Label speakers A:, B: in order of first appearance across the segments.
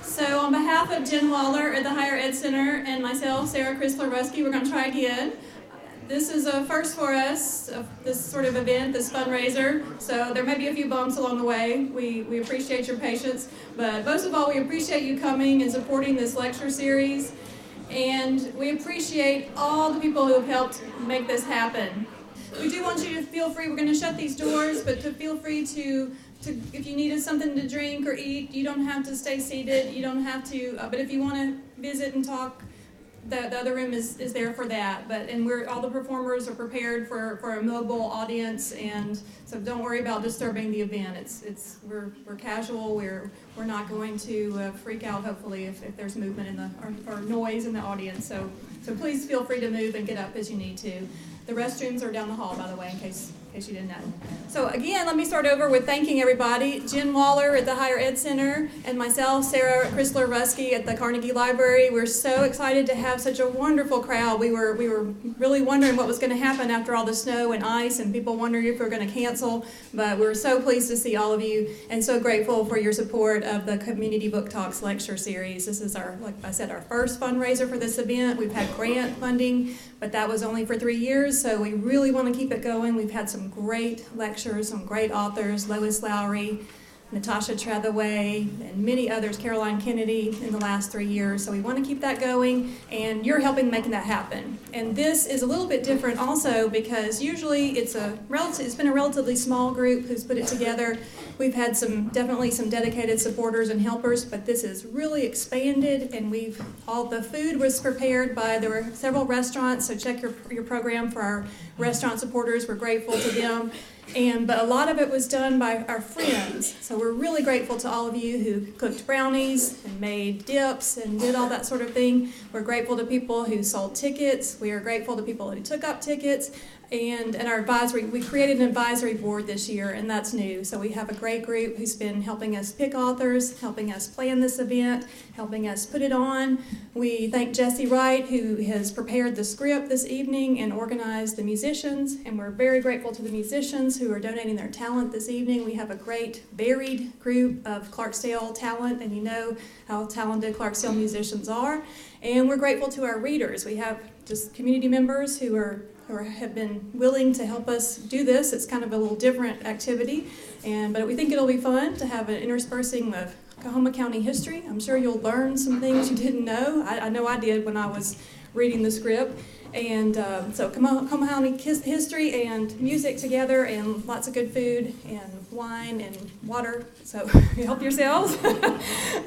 A: So on behalf of Jen Waller at the Higher Ed Center and myself, Sarah Chrysler-Rusky, we're going to try again. This is a first for us, this sort of event, this fundraiser. So there may be a few bumps along the way. We appreciate your patience, but most of all, we appreciate you coming and supporting this lecture series. And we appreciate all the people who have helped make this happen. We do want you to feel free, we're going to shut these doors, but to feel free to if you needed something to drink or eat, you don't have to stay seated, you don't have to, but if you want to visit and talk, the other room is there for that. And all the performers are prepared for a mobile audience, and so don't worry about disturbing the event. We're casual. We're not going to freak out. Hopefully, if there's movement in or noise in the audience. So please feel free to move and get up as you need to. The restrooms are down the hall, by the way, in case you didn't know. So again, let me start over with thanking everybody. Jen Waller at the Higher Ed Center and myself, Sarah Chrysler-Rusky at the Carnegie Library. We're so excited to have such a wonderful crowd. We were really wondering what was going to happen after all the snow and ice and people wondering if we were going to cancel. But we're so pleased to see all of you and so grateful for your support of the Community Book Talks lecture series. This is like I said, our first fundraiser for this event. We've had grant funding, but that was only for 3 years, so we really want to keep it going. We've had some great lectures, some great authors, Lois Lowry, Natasha Trethewey, and many others, Caroline Kennedy, in the last 3 years. So we want to keep that going, and you're helping making that happen. And this is a little bit different also because usually it's been a relatively small group who's put it together. We've had definitely some dedicated supporters and helpers, but this is really expanded, and all the food was prepared there were several restaurants, so check your program for our restaurant supporters. We're grateful to them. But a lot of it was done by our friends. So we're really grateful to all of you who cooked brownies and made dips and did all that sort of thing. We're grateful to people who sold tickets. We are grateful to people who took up tickets. And our advisory, we created an advisory board this year, and that's new. So we have a great group who's been helping us pick authors, helping us plan this event, helping us put it on. We thank Jesse Wright, who has prepared the script this evening and organized the musicians. And we're very grateful to the musicians who are donating their talent this evening. We have a great varied group of Clarksdale talent, and you know how talented Clarksdale musicians are. And we're grateful to our readers. We have just community members who have been willing to help us do this. It's kind of a little different activity, but we think it'll be fun to have an interspersing of Coahoma County history. I'm sure you'll learn some things you didn't know. I know I did when I was reading the script. And so Coahoma County history and music together, and lots of good food and wine and water, so help yourselves.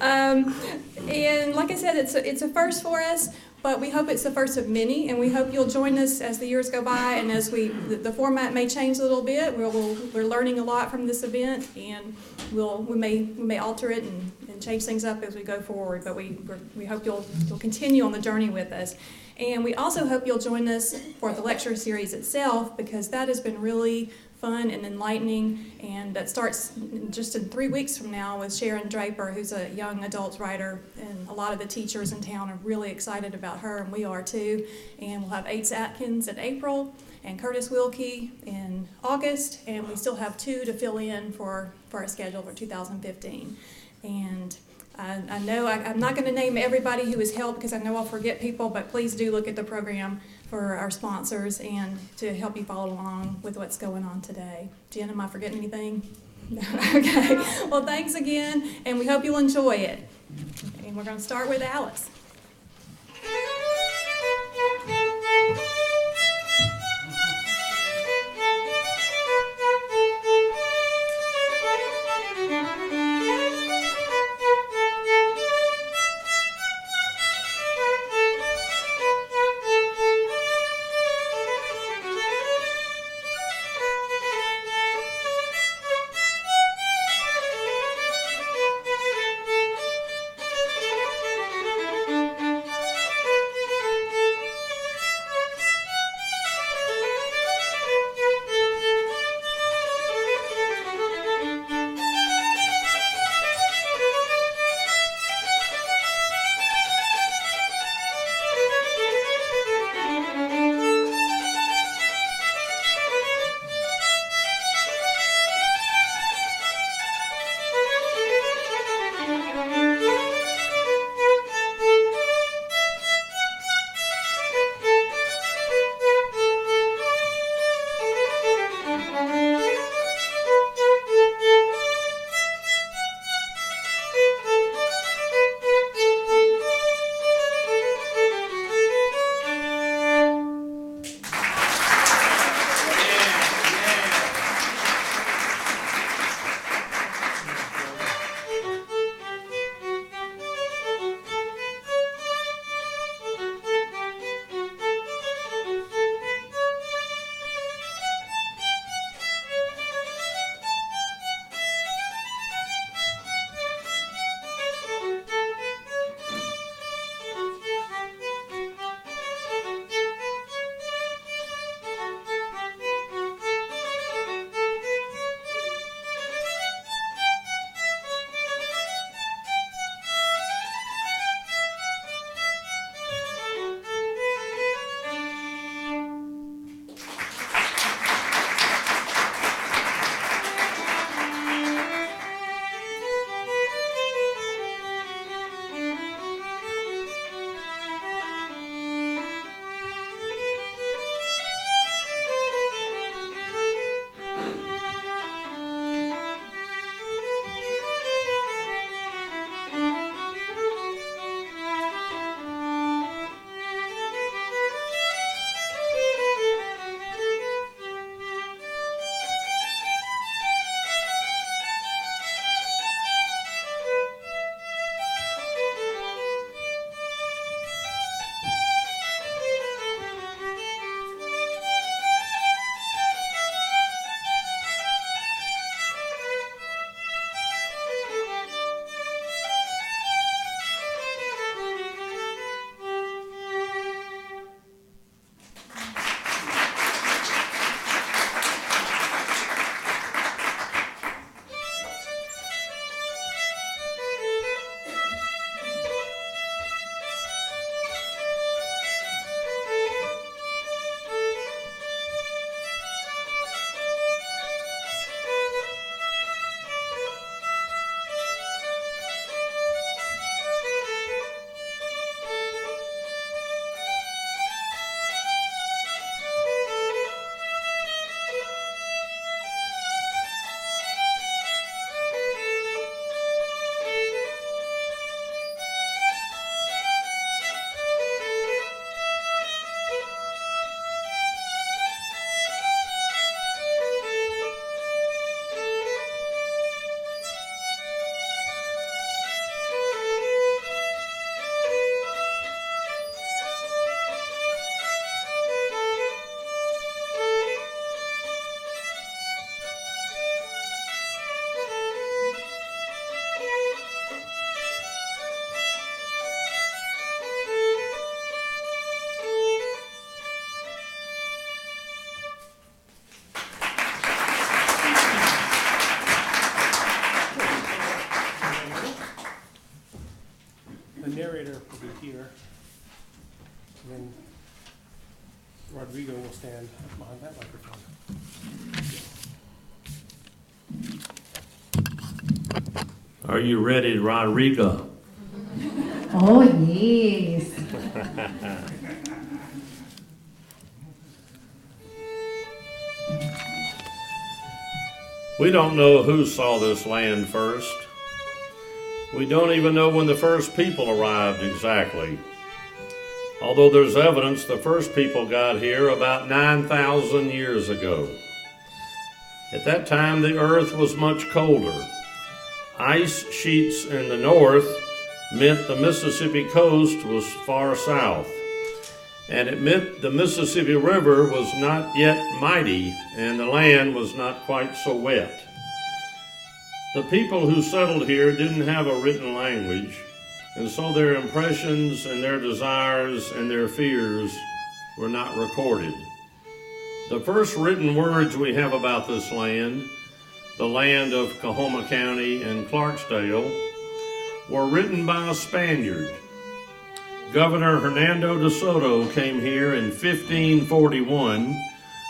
A: And like I said, it's a first for us, but we hope it's the first of many, and we hope you'll join us as the years go by, and as the format may change a little bit. We're learning a lot from this event, and we may alter it and change things up as we go forward, but we hope you'll continue on the journey with us. And we also hope you'll join us for the lecture series itself, because that has been really fun and enlightening, and that starts just in 3 weeks from now with Sharon Draper, who's a young adult writer, and a lot of the teachers in town are really excited about her, and we are too. And we'll have Ace Atkins in April and Curtis Wilkie in August, and we still have 2 to fill in for our schedule for 2015. And I know I'm not going to name everybody who has helped because I know I'll forget people, but please do look at the program for our sponsors and to help you follow along with what's going on today. Jen, am I forgetting anything? Okay. Well, thanks again, and we hope you'll enjoy it. And we're going to start with Alice.
B: narrator will be here. And then Rodrigo will stand behind that microphone.
C: Are you ready, Rodrigo?
D: Oh, yes.
C: We don't know who saw this land first. We don't even know when the first people arrived exactly. Although there's evidence the first people got here about 9,000 years ago. At that time, the earth was much colder. Ice sheets in the north meant the Mississippi coast was far south. And it meant the Mississippi River was not yet mighty, and the land was not quite so wet. The people who settled here didn't have a written language, and so their impressions and their desires and their fears were not recorded. The first written words we have about this land, the land of Coahoma County and Clarksdale, were written by a Spaniard. Governor Hernando de Soto came here in 1541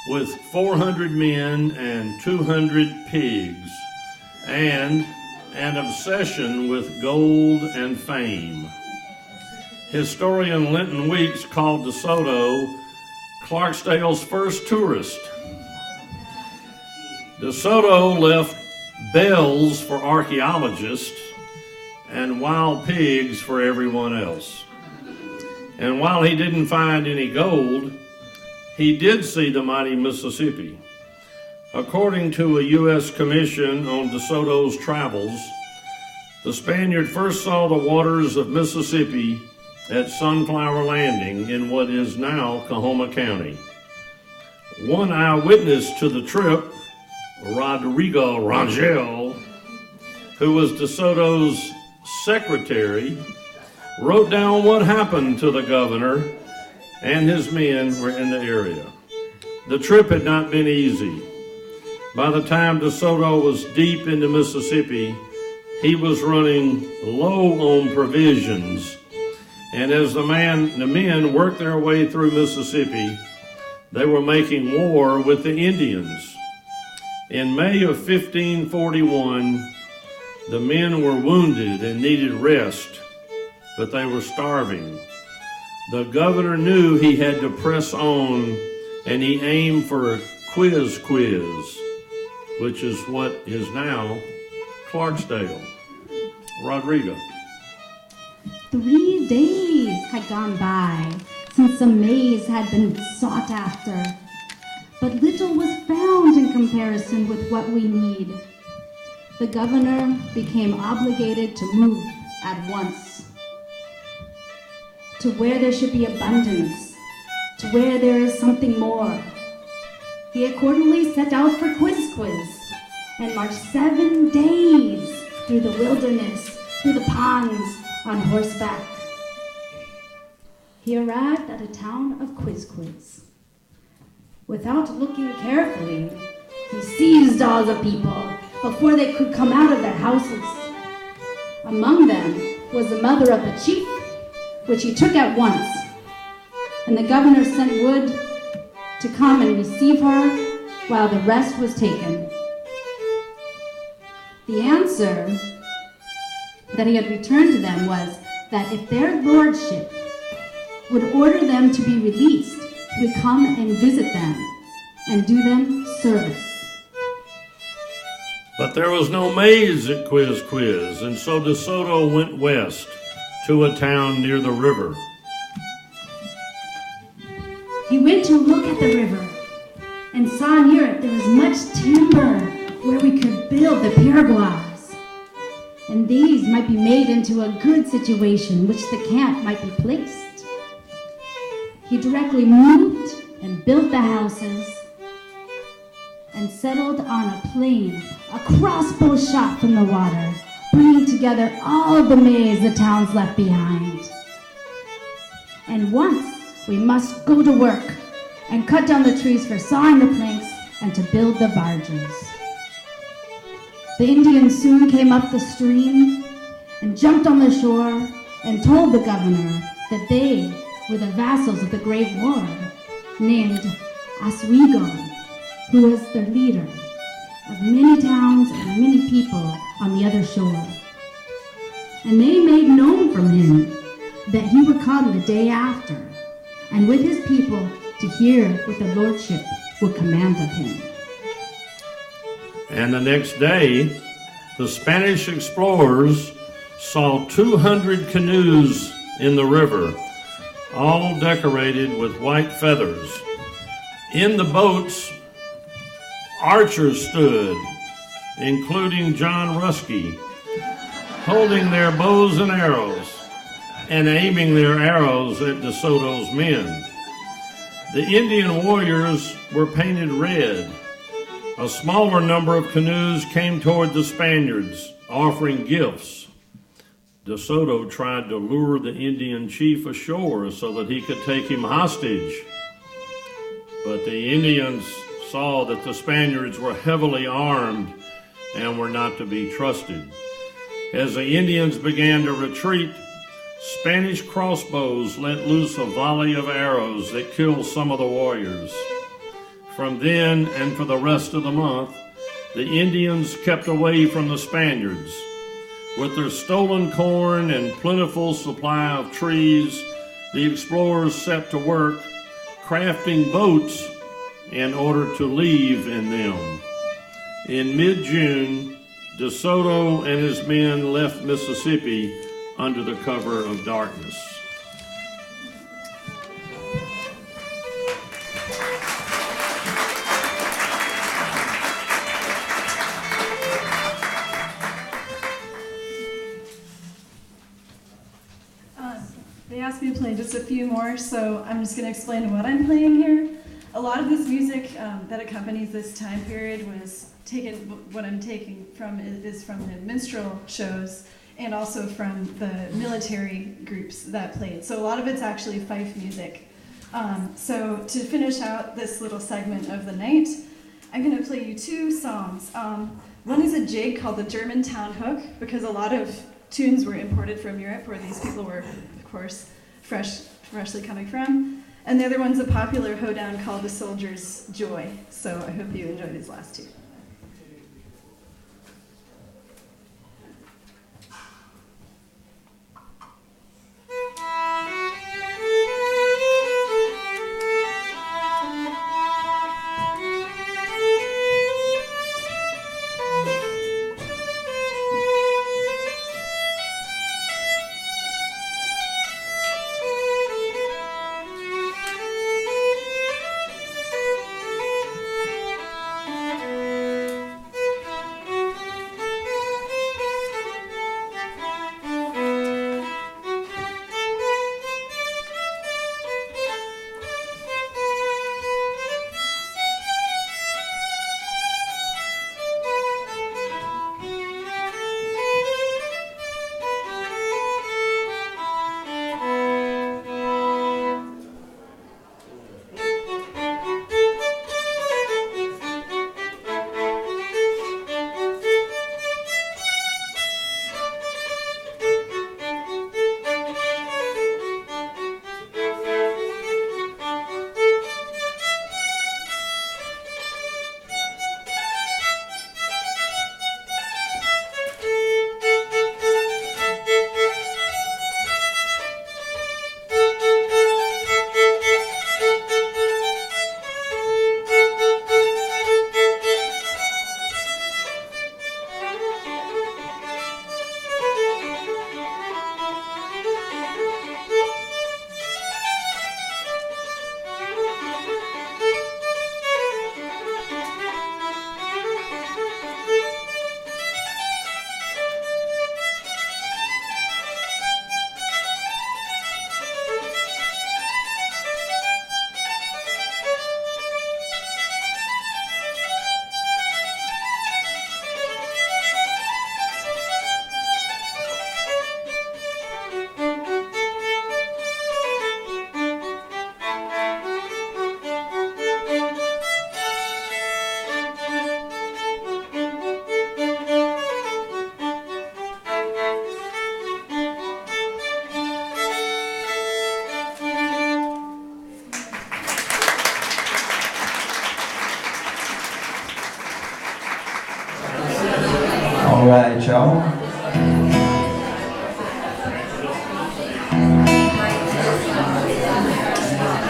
C: with 400 men and 200 pigs and an obsession with gold and fame. Historian Linton Weeks called de Soto Clarksdale's first tourist. De Soto left bells for archaeologists and wild pigs for everyone else. And while he didn't find any gold, he did see the mighty Mississippi. According to a U.S. commission on de Soto's travels, the Spaniard first saw the waters of Mississippi at Sunflower Landing in what is now Coahoma County. One eyewitness to the trip, Rodrigo Rangel, who was de Soto's secretary, wrote down what happened to the governor and his men were in the area. The trip had not been easy. By the time de Soto was deep into Mississippi, he was running low on provisions. And as the men worked their way through Mississippi, they were making war with the Indians. In May of 1541, the men were wounded and needed rest, but they were starving. The governor knew he had to press on, and he aimed for Quiz, which is what is now Clarksdale. Rodrigo.
D: 3 days had gone by since some maize had been sought after, but little was found in comparison with what we need. The governor became obligated to move at once to where there should be abundance, to where there is something more. He accordingly set out for Quiz and marched 7 days through the wilderness, through the ponds, on horseback. He arrived at a town of Quiz. Without looking carefully, he seized all the people before they could come out of their houses. Among them was the mother of the chief, which he took at once, and the governor sent word to come and receive her while the rest was taken. The answer that he had returned to them was that if their lordship would order them to be released, he would come and visit them and do them service.
C: But there was no maize at Quiz, and so de Soto went west to a town near the river.
D: He went to look at the river and saw near it there was much timber where we could build the piraguas. And these might be made into a good situation which the camp might be placed. He directly moved and built the houses and settled on a plain, a crossbow shot from the water, bringing together all the maize the towns left behind. And once we must go to work and cut down the trees for sawing the planks and to build the barges. The Indians soon came up the stream and jumped on the shore and told the governor that they were the vassals of the great lord named Oswego, who was their leader of many towns and many people on the other shore. And they made known from him that he would come the day after, and with his people to hear what the lordship would command of him.
C: And the next day, the Spanish explorers saw 200 canoes in the river, all decorated with white feathers. In the boats, archers stood, including John Rusky, holding their bows and arrows and aiming their arrows at De Soto's men. The Indian warriors were painted red. A smaller number of canoes came toward the Spaniards, offering gifts. De Soto tried to lure the Indian chief ashore so that he could take him hostage. But the Indians saw that the Spaniards were heavily armed and were not to be trusted. As the Indians began to retreat, Spanish crossbows let loose a volley of arrows that killed some of the warriors. From then and for the rest of the month, the Indians kept away from the Spaniards. With their stolen corn and plentiful supply of trees, the explorers set to work crafting boats in order to leave in them. In mid-June, De Soto and his men left Mississippi under the cover of darkness.
E: They asked me to play just a few more, so I'm just going to explain what I'm playing here. A lot of this music that accompanies this time period was taken, what I'm taking from is from the minstrel shows and also from the military groups that played. So a lot of it's actually fife music. So to finish out this little segment of the night, I'm going to play you two songs. One is a jig called the Germantown Hook, because a lot of tunes were imported from Europe, where these people were, of course, freshly coming from. And the other one's a popular hoedown called the Soldier's Joy. So I hope you enjoy these last two.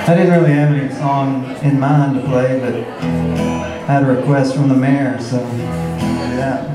F: I didn't really have any song in mind to play, but I had a request from the mayor, so I'll do that.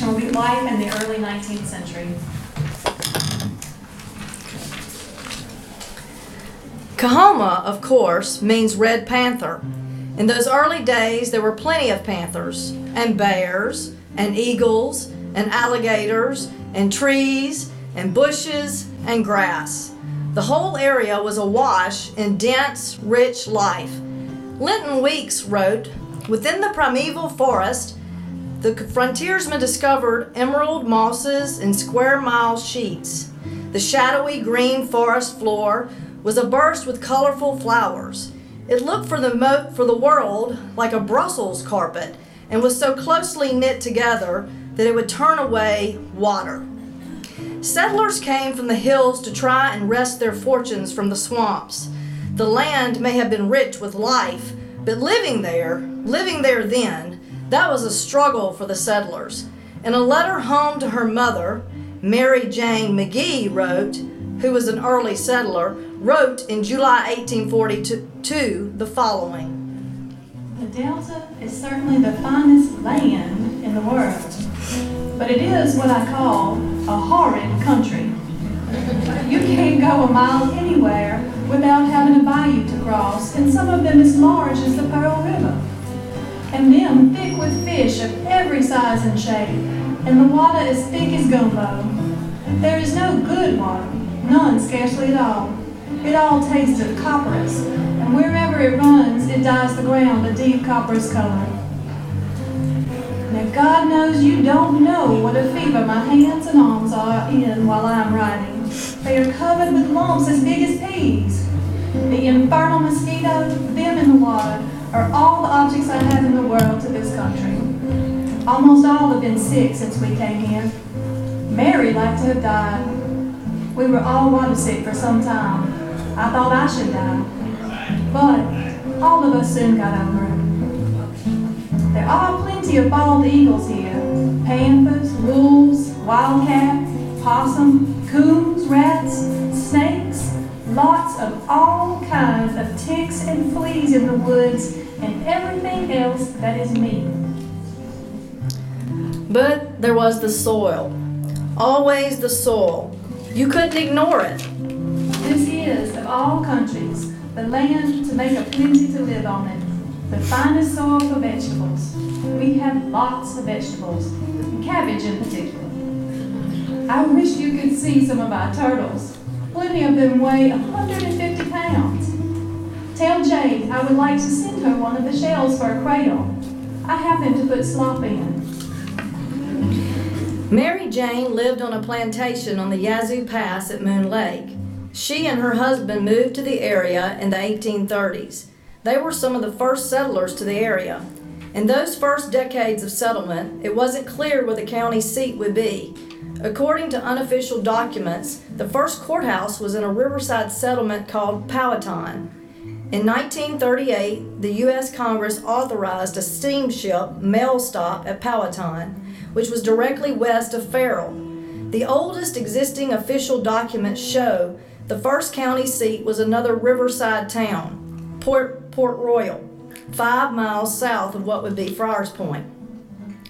G: Will be life in the early 19th century.
H: Kahoma, of course, means red panther. In those early days, there were plenty of panthers, and bears, and eagles, and alligators, and trees, and bushes, and grass. The whole area was awash in dense, rich life. Linton Weeks wrote, "Within the primeval forest, the frontiersmen discovered emerald mosses in square-mile sheets. The shadowy green forest floor was aburst with colorful flowers. It looked for the world like a Brussels carpet and was so closely knit together that it would turn away water. Settlers came from the hills to try and wrest their fortunes from the swamps. The land may have been rich with life, but living there then, that was a struggle for the settlers. In a letter home to her mother, Mary Jane McGee who was an early settler, wrote in July 1842 the following.
G: The Delta is certainly the finest land in the world, but it is what I call a horrid country. You can't go a mile anywhere without having a bayou to cross, and some of them as large as the Pearl River. And them thick with fish of every size and shape, and the water as thick as gumbo. There is no good water, none scarcely at all. It all tastes of copperas, and wherever it runs, it dyes the ground a deep copperous color. Now God knows you don't know what a fever my hands and arms are in while I'm writing. They are covered with lumps as big as peas. The infernal mosquito, them in the water, are all the objects I have in the world to this country. Almost all have been sick since we came here. Mary liked to have died. We were all water sick for some time. I thought I should die. But all of us soon got over it. There are plenty of bald eagles here. Panthers, wolves, wildcats, possum, coons, rats, snakes, lots of all kinds of ticks and fleas in the woods, and everything else that is meat.
H: But there was the soil. Always the soil. You couldn't ignore it.
G: This is, of all countries, the land to make a plenty to live on it. The finest soil for vegetables. We have lots of vegetables, and cabbage in particular. I wish you could see some of our turtles. Plenty of them weigh 150 pounds. Tell Jade I would like to send her one of the shells for a cradle. I have them to put slop in.
H: Mary Jane lived on a plantation on the Yazoo Pass at Moon Lake. She and her husband moved to the area in the 1830s. They were some of the first settlers to the area. In those first decades of settlement, it wasn't clear where the county seat would be. According to unofficial documents, the first courthouse was in a riverside settlement called Powhatan. In 1938, the U.S. Congress authorized a steamship mail stop at Powhatan, which was directly west of Farrell. The oldest existing official documents show the first county seat was another riverside town, Port Royal, 5 miles south of what would be Friars Point.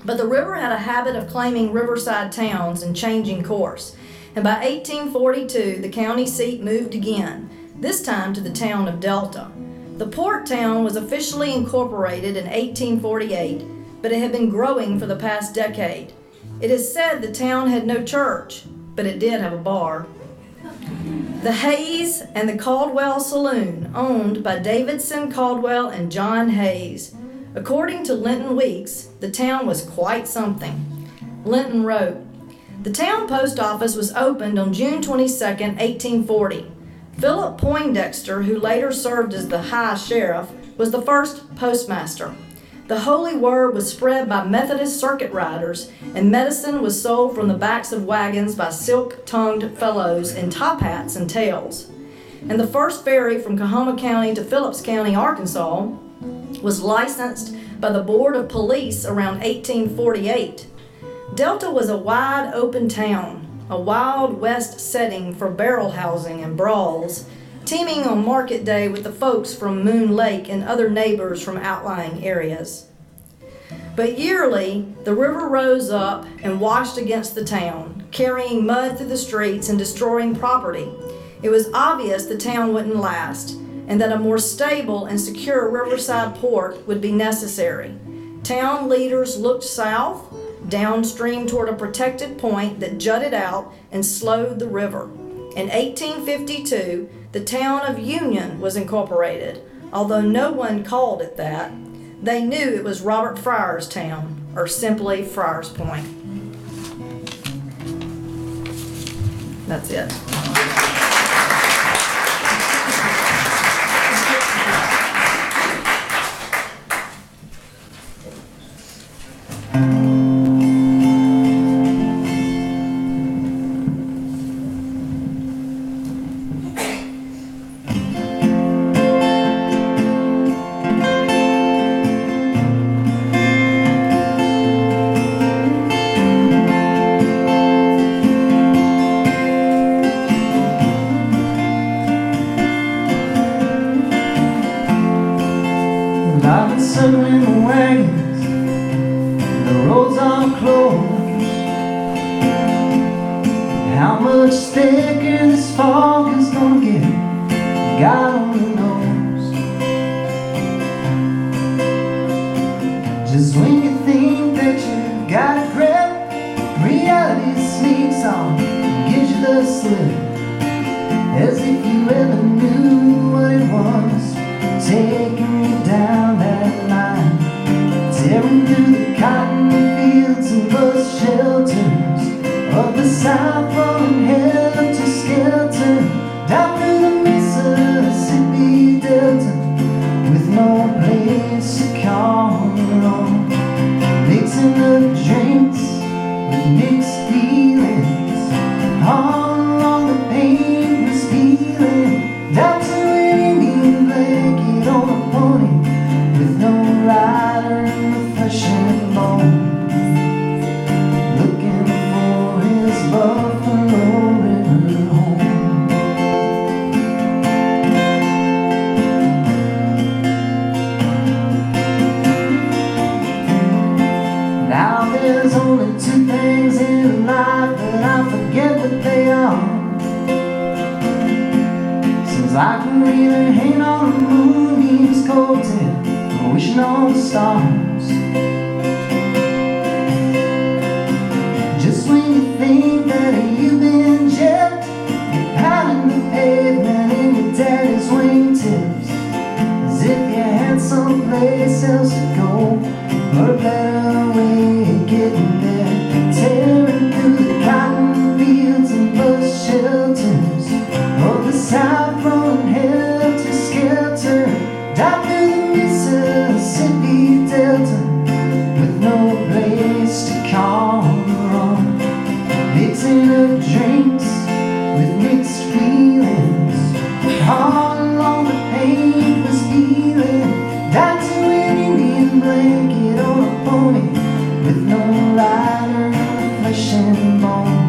H: But the river had a habit of claiming riverside towns and changing course. And by 1842, the county seat moved again, this time to the town of Delta. The port town was officially incorporated in 1848, but it had been growing for the past decade. It is said the town had no church, but it did have a bar. The Hayes and the Caldwell Saloon, owned by Davidson Caldwell and John Hayes. According to Linton Weeks, the town was quite something. Linton wrote, "The town post office was opened on June 22, 1840. Philip Poindexter, who later served as the High Sheriff, was the first postmaster. The holy word was spread by Methodist circuit riders, and medicine was sold from the backs of wagons by silk-tongued fellows in top hats and tails. And the first ferry from Coahoma County to Phillips County, Arkansas, was licensed by the Board of Police around 1848. Delta was a wide open town, a Wild West setting for barrel housing and brawls, teeming on market day with the folks from Moon Lake and other neighbors from outlying areas. But yearly, the river rose up and washed against the town, carrying mud through the streets and destroying property. It was obvious the town wouldn't last, and that a more stable and secure riverside port would be necessary. Town leaders looked south, downstream toward a protected point that jutted out and slowed the river. In 1852, the town of Union was incorporated, although no one called it that. They knew it was Robert Fryer's town, or simply Friars Point. That's it.
F: I've been circling the wagons, the roads are closed. How much thicker this fog is gonna get, God only knows. Just when you think that you've got a grip, reality sneaks on and gives you the slip, as if you ever knew what it was taking you down that line, tearing through the cotton fields and bus shelters of the South, falling helter-skelter like a reeler hanging on a moonbeam's coattail, wishing on the stars. Just when you think that you've been gypped, you're pounding the pavement in your daddy's wingtips, as if you had someplace else to go, or a better way of getting there. Tearing through the cotton fields and bus shelters of the South, running helter-skelter down through the Mississippi Delta, with no place to call your own. Mixing up drinks with mixed feelings, all along the pain was healing, down to an Indian blanket on a pony, with no rider in flesh and bone,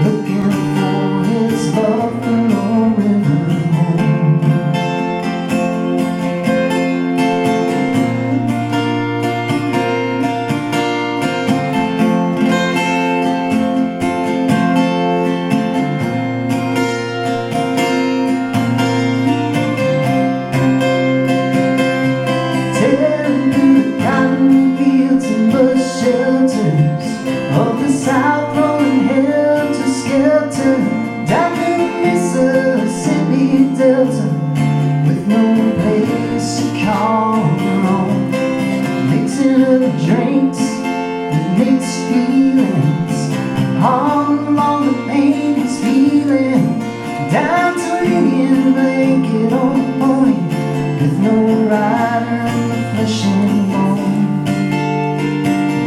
F: looking for his Buffalo River home. Tearing through the cotton fields and bus shelters of the South, rolling helter-skelter down to the Mississippi Delta, with no place to call your own. Mixing up drinks with mixed feelings, all along the pain was feeling, down to an Indian blanket on a pony, with no rider in the flesh and bone,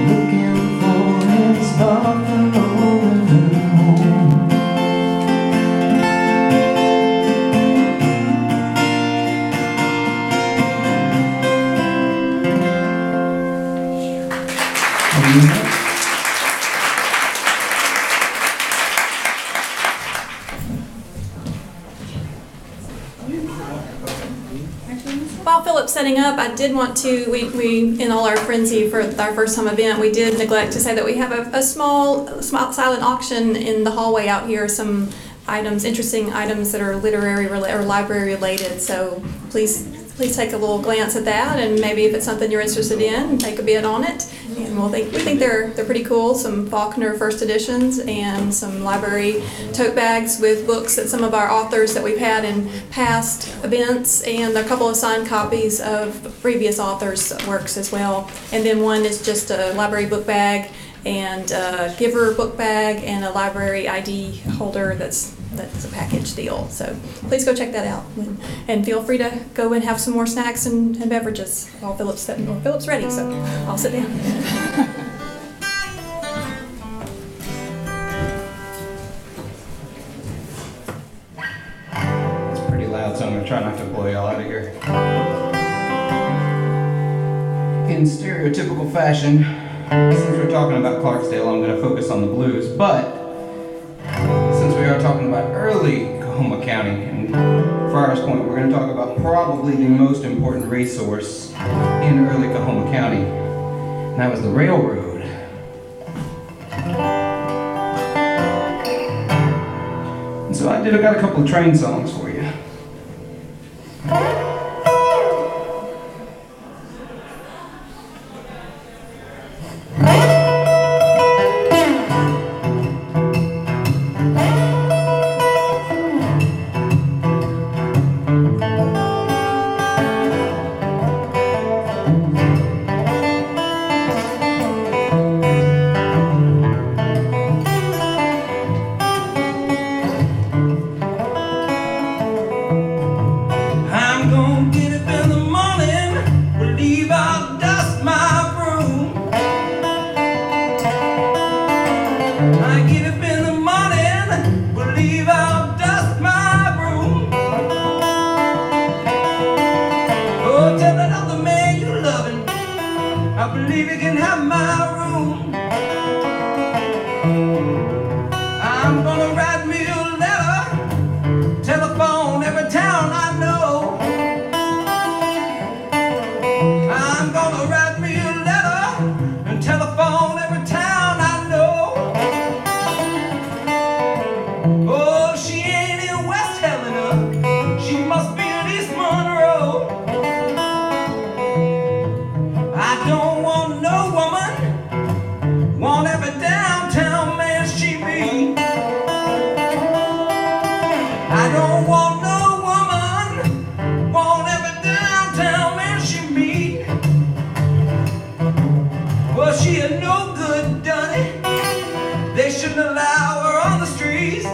F: looking for his Buffalo River home.
A: While Philip's setting up, I did want to, we in all our frenzy for our first time event, we did neglect to say that we have a small silent auction in the hallway out here, some items, interesting items that are literary or library related, so please take a little glance at that, and maybe if it's something you're interested in, take a bid on it. And we think they're pretty cool. Some Faulkner first editions and some library tote bags with books that some of our authors that we've had in past events, and a couple of signed copies of previous authors' works as well. And then one is just a library book bag and a giver book bag and a library ID holder that's a package deal. So please go check that out, and feel free to go and have some more snacks and beverages while Philip's ready. So I'll sit down.
I: It's pretty loud, so I'm going to try not to blow y'all out of here. In stereotypical fashion, since we're talking about Clarksdale, I'm going to focus on the blues, but since we are talking about early Coahoma County and Friars Point, we're going to talk about probably the most important resource in early Coahoma County, and that was the railroad. And so I got a couple of train songs for you. don't want no woman, won't ever downtown where she meet. Well, she had no good done it. They shouldn't allow her on the streets.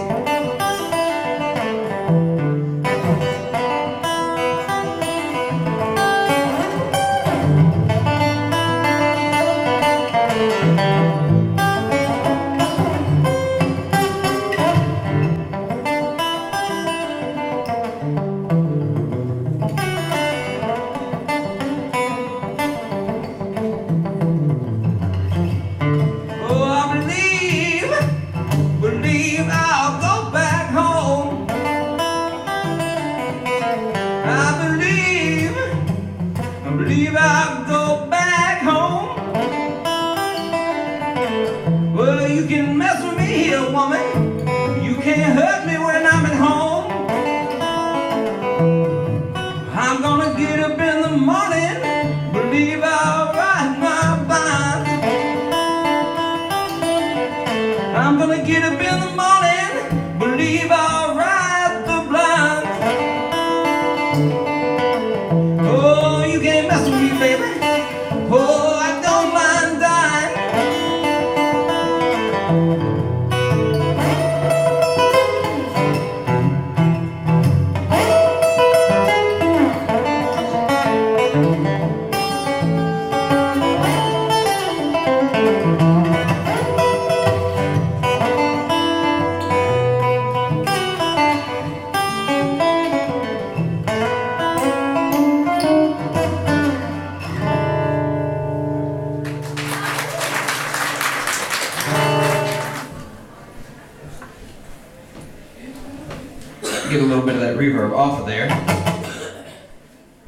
I: Get a little bit of that reverb off of there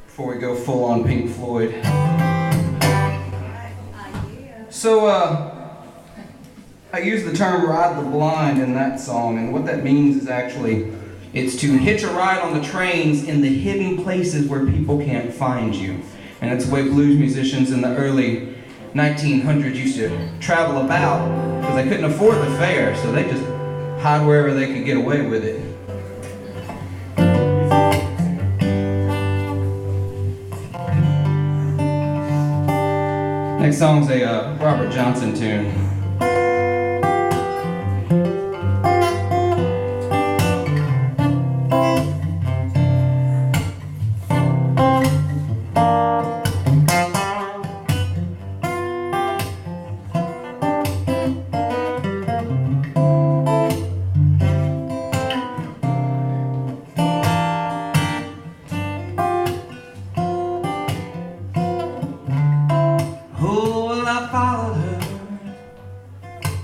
I: before we go full on Pink Floyd. So I use the term ride the blind in that song, and what that means is actually it's to hitch a ride on the trains in the hidden places where people can't find you. And it's the way blues musicians in the early 1900s used to travel about, because they couldn't afford the fare, so they just hide wherever they could get away with it. Next song's a Robert Johnson tune.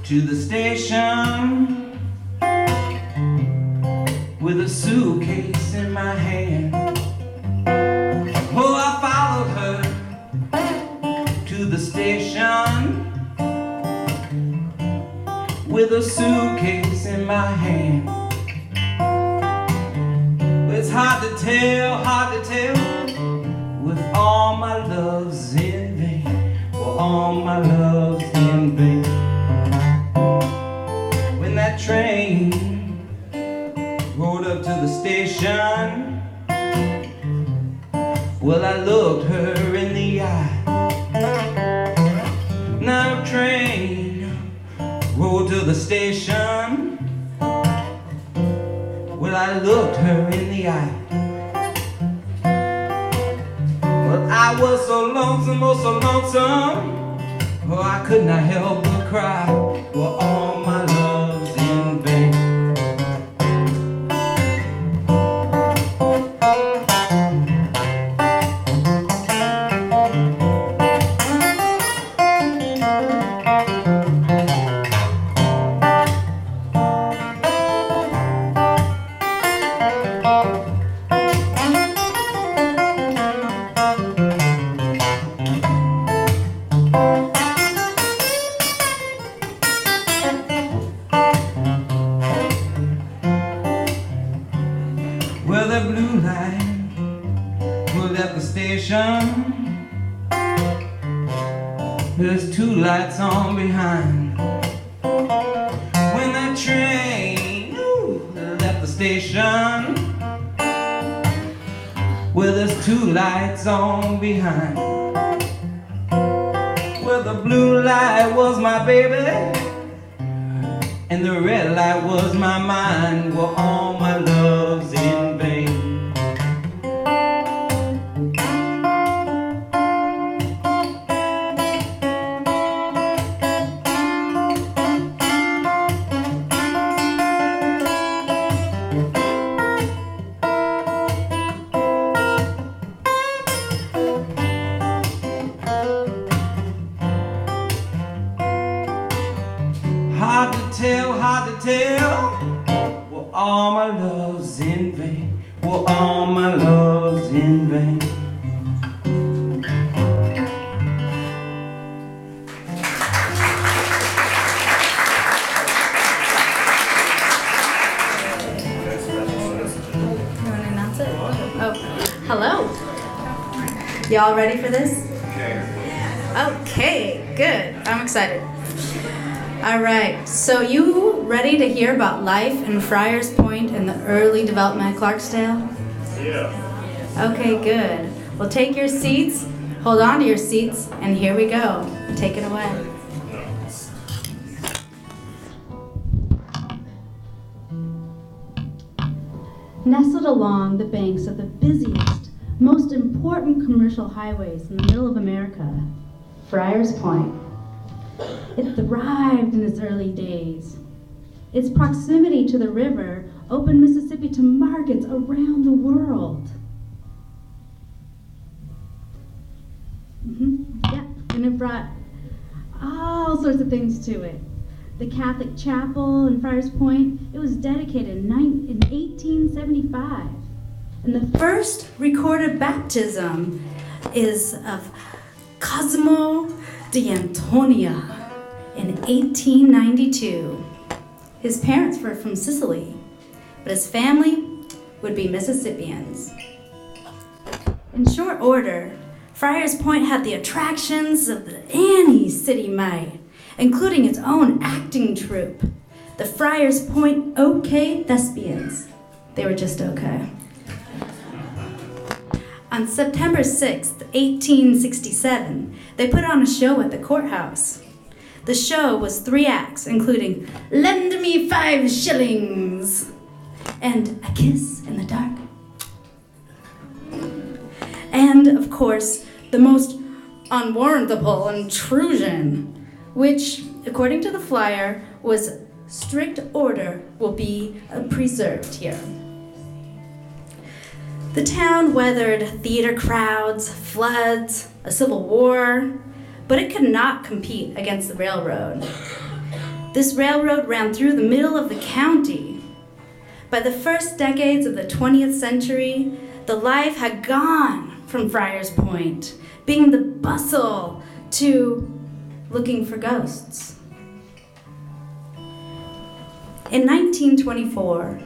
I: To the station with a suitcase in my hand. Oh, I followed her to the station with a suitcase in my hand. It's hard to tell with all my love's in vain, well, all my love's in vain. That train rode up to the station, well, I looked her in the eye. Now train rode to the station, well, I looked her in the eye. Well, I was so lonesome, oh so lonesome, oh, I could not help but cry. Well, all my love's in vain. Well, the blue line pulled at the station. There's two lights on behind. When that train left the station where there's two lights on behind. Well, the blue light was my baby and the red light was my mind. Were all my loves in vain? Hard to tell, were all my loves in vain? Were all my loves in vain?
J: You want to announce it? Oh, hello. Y'all ready for this? Okay, good. I'm excited. All right, so you ready to hear about life in Friars Point and the early development of Clarksdale?
C: Yeah.
J: Okay, good. Well, take your seats, hold on to your seats, and here we go. Take it away.
D: Nestled along the banks of the busiest, most important commercial highways in the middle of America, Friars Point. It thrived in its early days. Its proximity to the river opened Mississippi to markets around the world. Yeah, and it brought all sorts of things to it. The Catholic chapel in Friars Point, it was dedicated in 1875. And the first recorded baptism is of Cosimo de Antonia in 1892. His parents were from Sicily, but his family would be Mississippians. In short order, Friars Point had the attractions of the any city might, including its own acting troupe, the Friars Point OK Thespians. They were just okay. On September 6th, 1867, they put on a show at the courthouse. The show was 3 acts, including Lend Me 5 Shillings and A Kiss in the Dark. And, of course, the most unwarrantable intrusion, which, according to the flyer, was strict order will be preserved here. The town weathered theater crowds, floods, a civil war, but it could not compete against the railroad. This railroad ran through the middle of the county. By the first decades of the 20th century, the life had gone from Friars Point, being the bustle, to looking for ghosts. In 1924,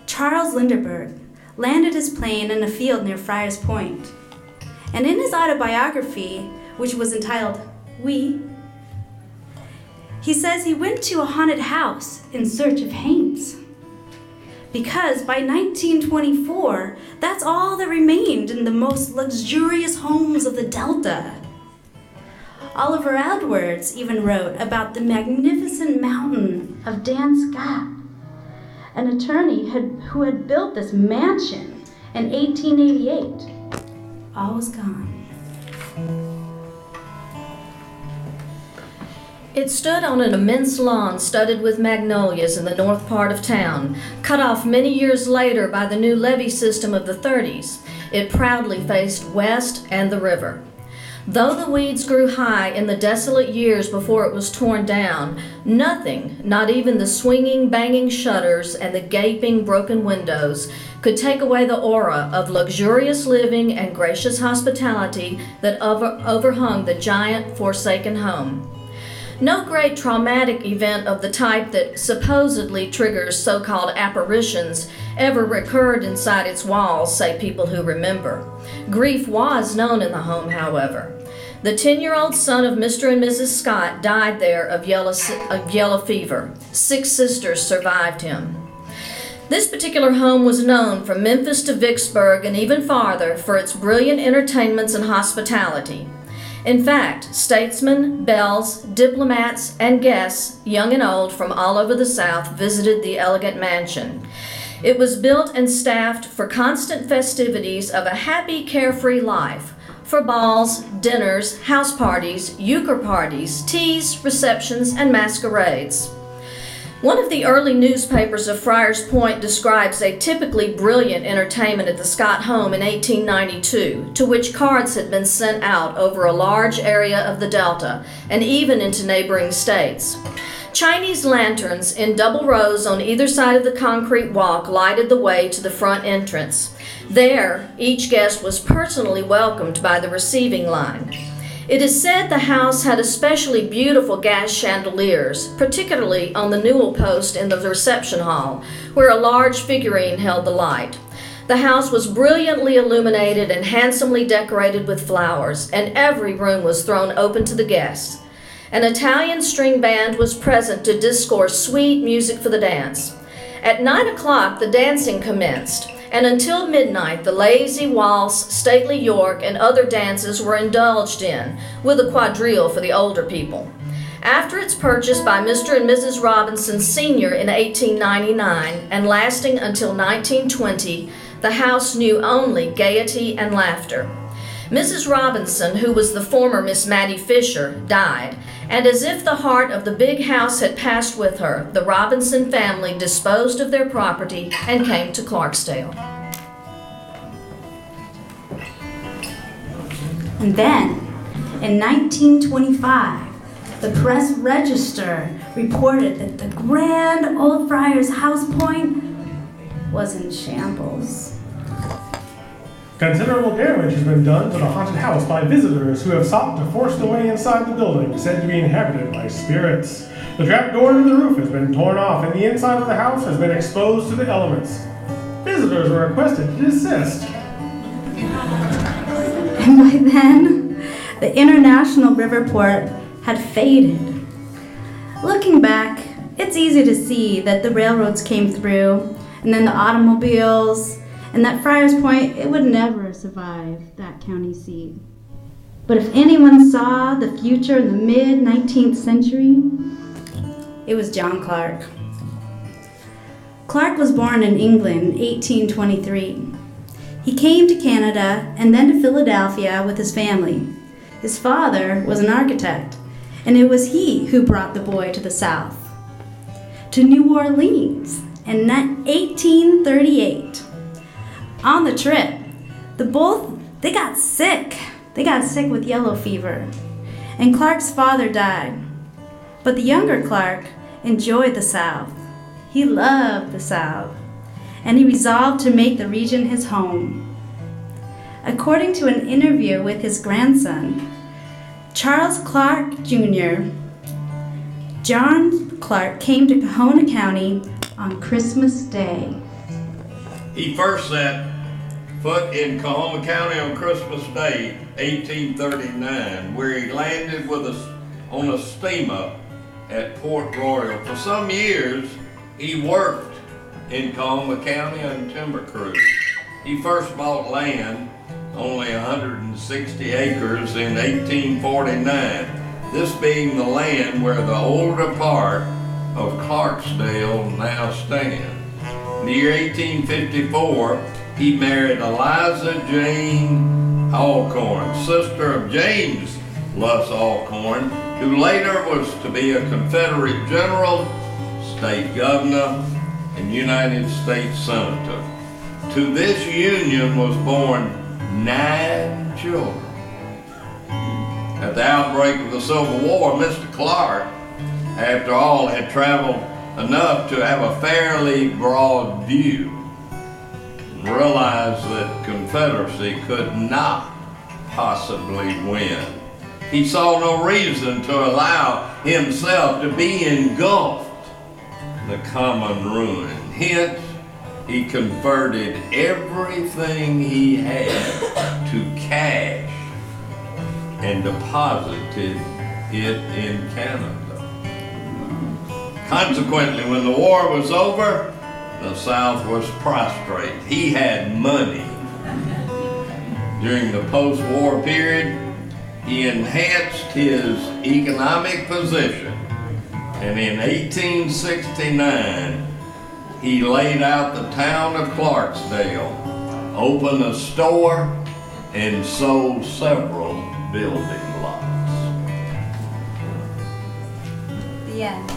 D: Charles Lindbergh landed his plane in a field near Friars Point. And in his autobiography, which was entitled We, he says he went to a haunted house in search of haints. Because by 1924, that's all that remained in the most luxurious homes of the Delta. Oliver Edwards even wrote about the magnificent mountain of Dan Scott, an attorney who had built this mansion in 1888. All was gone.
H: It stood on an immense lawn studded with magnolias in the north part of town, cut off many years later by the new levee system of the 30s. It proudly faced west and the river. Though the weeds grew high in the desolate years before it was torn down, nothing, not even the swinging, banging shutters and the gaping, broken windows, could take away the aura of luxurious living and gracious hospitality that overhung the giant, forsaken home. No great traumatic event of the type that supposedly triggers so-called apparitions ever recurred inside its walls, say people who remember. Grief was known in the home, however. The 10-year-old son of Mr. and Mrs. Scott died there of yellow fever. 6 sisters survived him. This particular home was known from Memphis to Vicksburg and even farther for its brilliant entertainments and hospitality. In fact, statesmen, belles, diplomats, and guests, young and old from all over the South, visited the elegant mansion. It was built and staffed for constant festivities of a happy, carefree life, for balls, dinners, house parties, euchre parties, teas, receptions, and masquerades. One of the early newspapers of Friars Point describes a typically brilliant entertainment at the Scott home in 1892, to which cards had been sent out over a large area of the Delta and even into neighboring states. Chinese lanterns in double rows on either side of the concrete walk lighted the way to the front entrance. There, each guest was personally welcomed by the receiving line. It is said the house had especially beautiful gas chandeliers, particularly on the newel post in the reception hall, where a large figurine held the light. The house was brilliantly illuminated and handsomely decorated with flowers, and every room was thrown open to the guests. An Italian string band was present to discourse sweet music for the dance. At 9 o'clock, the dancing commenced, and until midnight, the lazy waltz, stately York, and other dances were indulged in, with a quadrille for the older people. After its purchase by Mr. and Mrs. Robinson Sr. in 1899, and lasting until 1920, the house knew only gaiety and laughter. Mrs. Robinson, who was the former Miss Mattie Fisher, died, and as if the heart of the big house had passed with her, the Robinson family disposed of their property and came to Clarksdale.
J: And then, in 1925, the Press Register reported that the grand old Friars House Point was in shambles.
B: Considerable damage has been done to the haunted house by visitors who have sought to force their way inside the building, said to be inhabited by spirits. The trap door to the roof has been torn off, and the inside of the house has been exposed to the elements. Visitors are requested to desist.
J: And by then, the International Riverport had faded. Looking back, it's easy to see that the railroads came through, and then the automobiles, and that Friars Point, it would never survive that county seat. But if anyone saw the future in the mid-19th century, it was John Clark. Clark was born in England in 1823. He came to Canada and then to Philadelphia with his family. His father was an architect, and it was he who brought the boy to the South, to New Orleans in 1838. On the trip, they got sick. They got sick with yellow fever, and Clark's father died. But the younger Clark enjoyed the South. He loved the South, and he resolved to make the region his home. According to an interview with his grandson, Charles Clark Jr., John Clark came to Kahona County on Christmas Day.
C: He first set foot in Kahoma County on Christmas Day, 1839, where he landed on a steamer at Port Royal. For some years, he worked in Kahoma County on timber crews. He first bought land, only 160 acres, in 1849, this being the land where the older part of Clarksdale now stands. In the year 1854, he married Eliza Jane Alcorn, sister of James Luss Alcorn, who later was to be a Confederate general, state governor, and United States senator. To this union was born 9 children. At the outbreak of the Civil War, Mr. Clark, after all, had traveled enough to have a fairly broad view and realized that Confederacy could not possibly win. He saw no reason to allow himself to be engulfed in the common ruin. Hence, he converted everything he had to cash and deposited it in Canada. Consequently, when the war was over, the South was prostrate. He had money. During the post-war period, he enhanced his economic position, and in 1869, he laid out the town of Clarksdale, opened a store, and sold several building lots.
J: The end.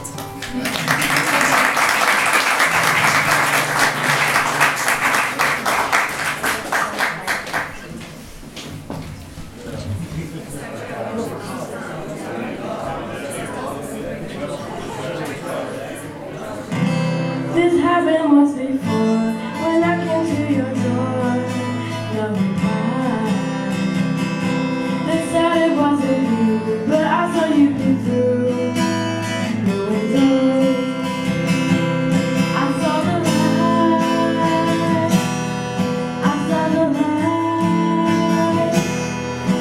K: This happened once before when I came to your door. No reply. They said it wasn't you, but I saw you peek through the window. I saw the light. I saw the light.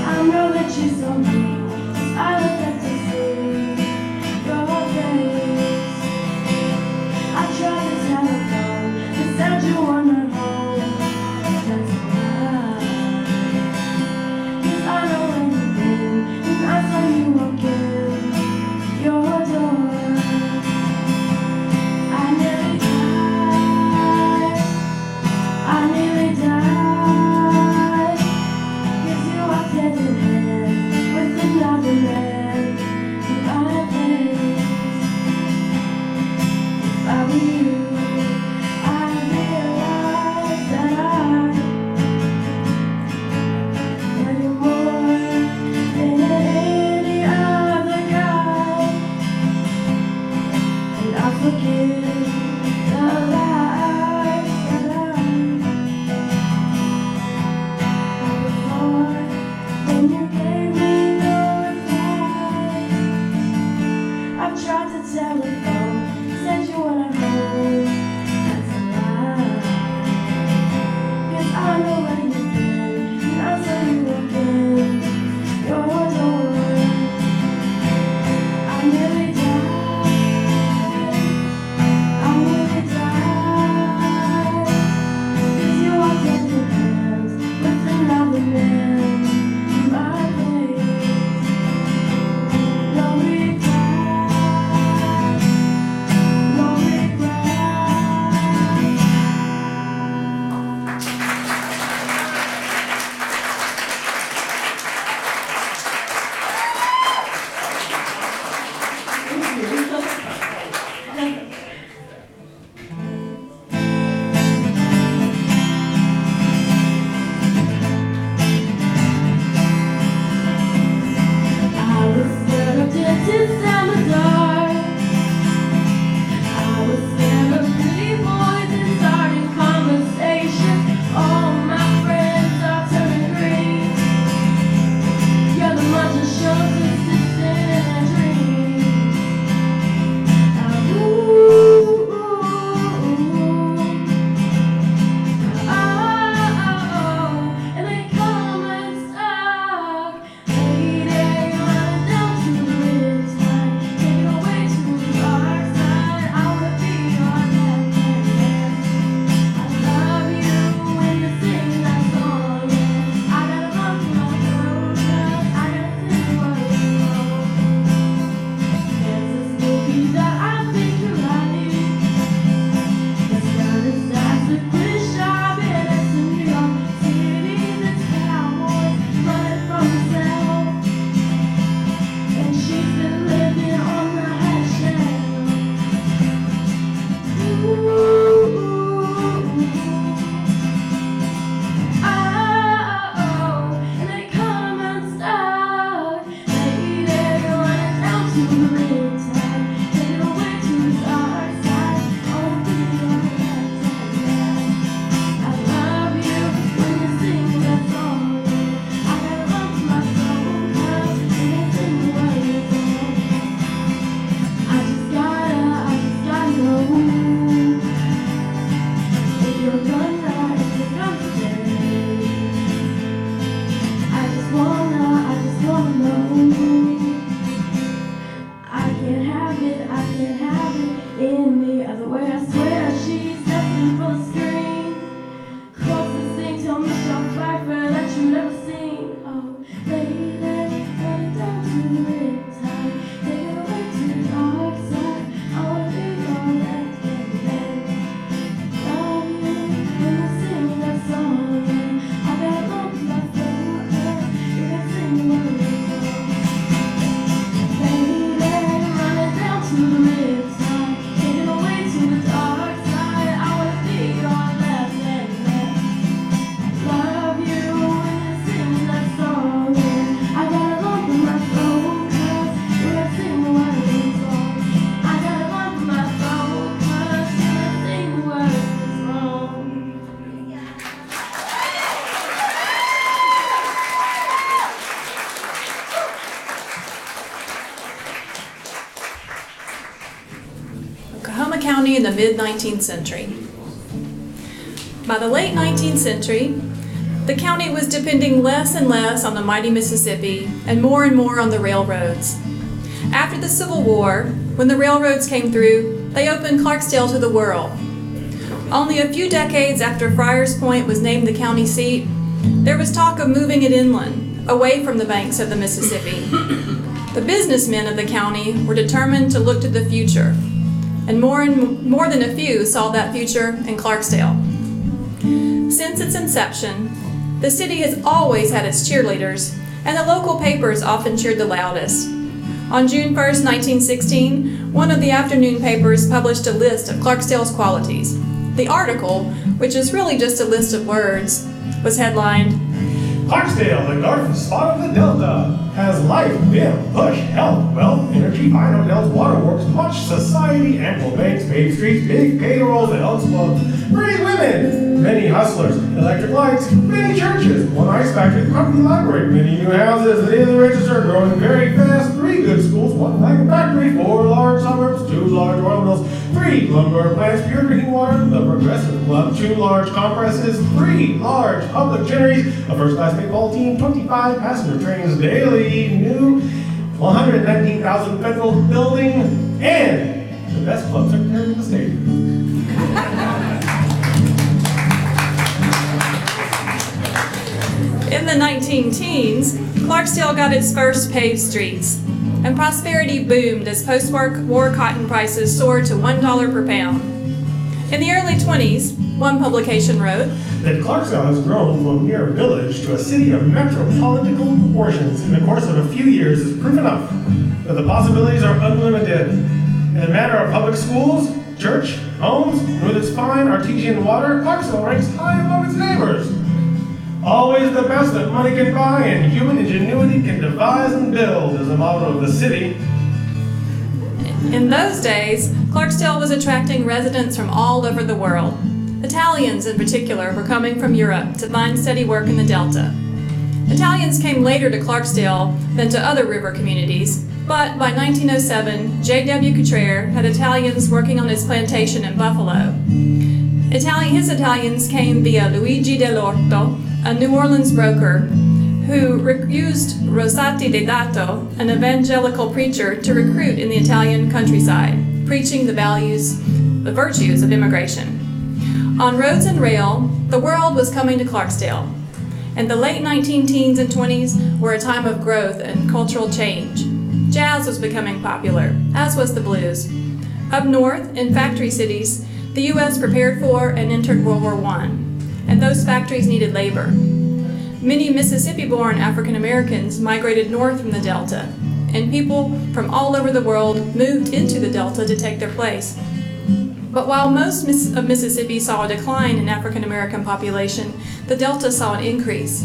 K: I know that you saw me. I looked up to see your face. I tried the telephone, the
A: mid-19th century. By the late 19th century, the county was depending less and less on the mighty Mississippi and more on the railroads. After the Civil War, when the railroads came through, they opened Clarksdale to the world. Only a few decades after Friars Point was named the county seat, there was talk of moving it inland, away from the banks of the Mississippi. The businessmen of the county were determined to look to the future, and more than a few saw that future in Clarksdale. Since its inception, the city has always had its cheerleaders, and the local papers often cheered the loudest. On June 1st, 1916, one of the afternoon papers published a list of Clarksdale's qualities. The article, which is really just a list of words, was headlined,
B: Clarksdale, the north spot of the Delta, has life, vim, push, health, wealth, energy, fine hotels, waterworks, much society, ample banks, paved streets, big payrolls, Elks clubs, pretty women, many hustlers, electric lights, many churches, one ice factory, the company library, many new houses, the daily register growing very fast, 3 good schools, 1 wagon factory, 4 large suburbs, 2 large oil mills, 3 lumber plants, pure drinking water, the Progressive Club, 2 large compresses, 3 large public generaries, a first-class baseball team, 25 passenger trains daily, new 119,000 federal building, and the best club secretary in the state.
A: In the 19-teens, Clarksdale got its first paved streets, and prosperity boomed as post-war cotton prices soared to $1 per pound. In the early 20s, one publication wrote
B: that Clarksdale has grown from a mere village to a city of metropolitan proportions in the course of a few years is proof enough that the possibilities are unlimited. In the matter of public schools, church, homes, and with its fine artesian water, Clarksdale ranks high above its neighbors. Always the best that money can buy and human ingenuity can devise and build is the motto of the city.
A: In those days, Clarksdale was attracting residents from all over the world. Italians in particular were coming from Europe to find steady work in the Delta. Italians came later to Clarksdale than to other river communities, but by 1907, J.W. Cutrer had Italians working on his plantation in Buffalo. His Italians came via Luigi dell'Orto, a New Orleans broker, who used Rosati Deodato, an evangelical preacher, to recruit in the Italian countryside, preaching the virtues of immigration. On roads and rail, the world was coming to Clarksdale, and the late 19-teens and 20s were a time of growth and cultural change. Jazz was becoming popular, as was the blues. Up north, in factory cities, the U.S. prepared for and entered World War I, and those factories needed labor. Many Mississippi-born African Americans migrated north from the Delta, and people from all over the world moved into the Delta to take their place. But while most of Mississippi saw a decline in African American population, the Delta saw an increase.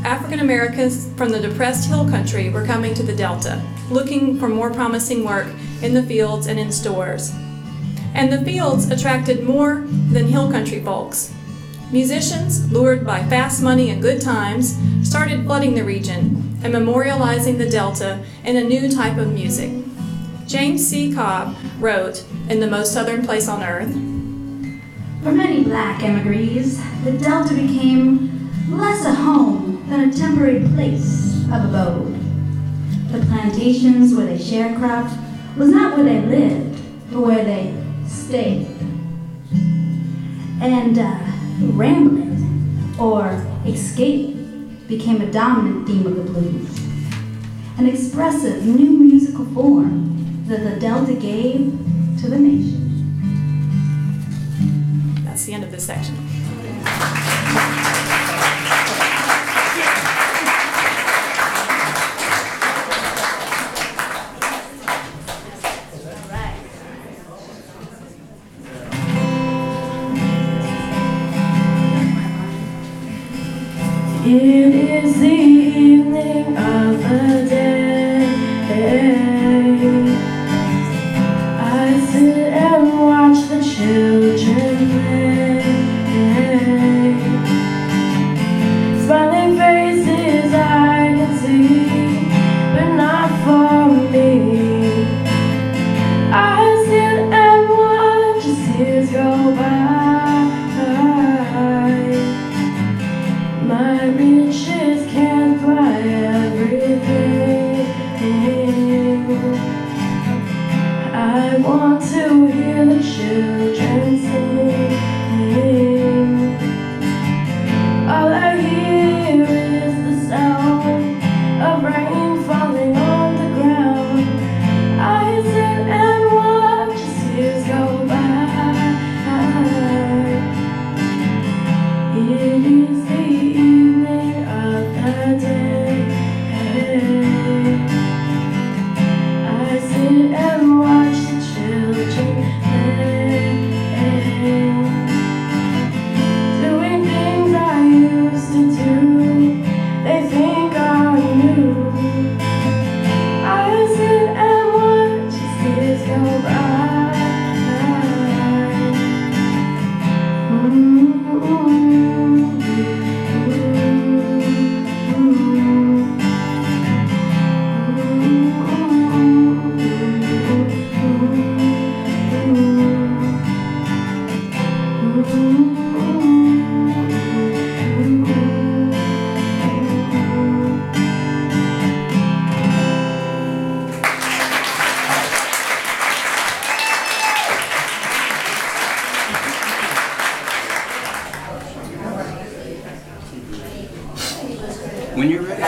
A: African Americans from the depressed hill country were coming to the Delta, looking for more promising work in the fields and in stores. And the fields attracted more than hill country folks. Musicians, lured by fast money and good times, started flooding the region and memorializing the Delta in a new type of music. James C. Cobb wrote, in The Most Southern Place on Earth,
D: For many black emigres, the Delta became less a home than a temporary place of abode. The plantations where they sharecropped was not where they lived, but where they stayed. And rambling or escape became a dominant theme of the blues, an expressive new musical form that the Delta gave to the nation.
A: That's the end of this section.
K: It is the evening of the day. I sit and watch the children play. Smiling faces I can see, but not for me. I sit and watch a series
I: When you're ready.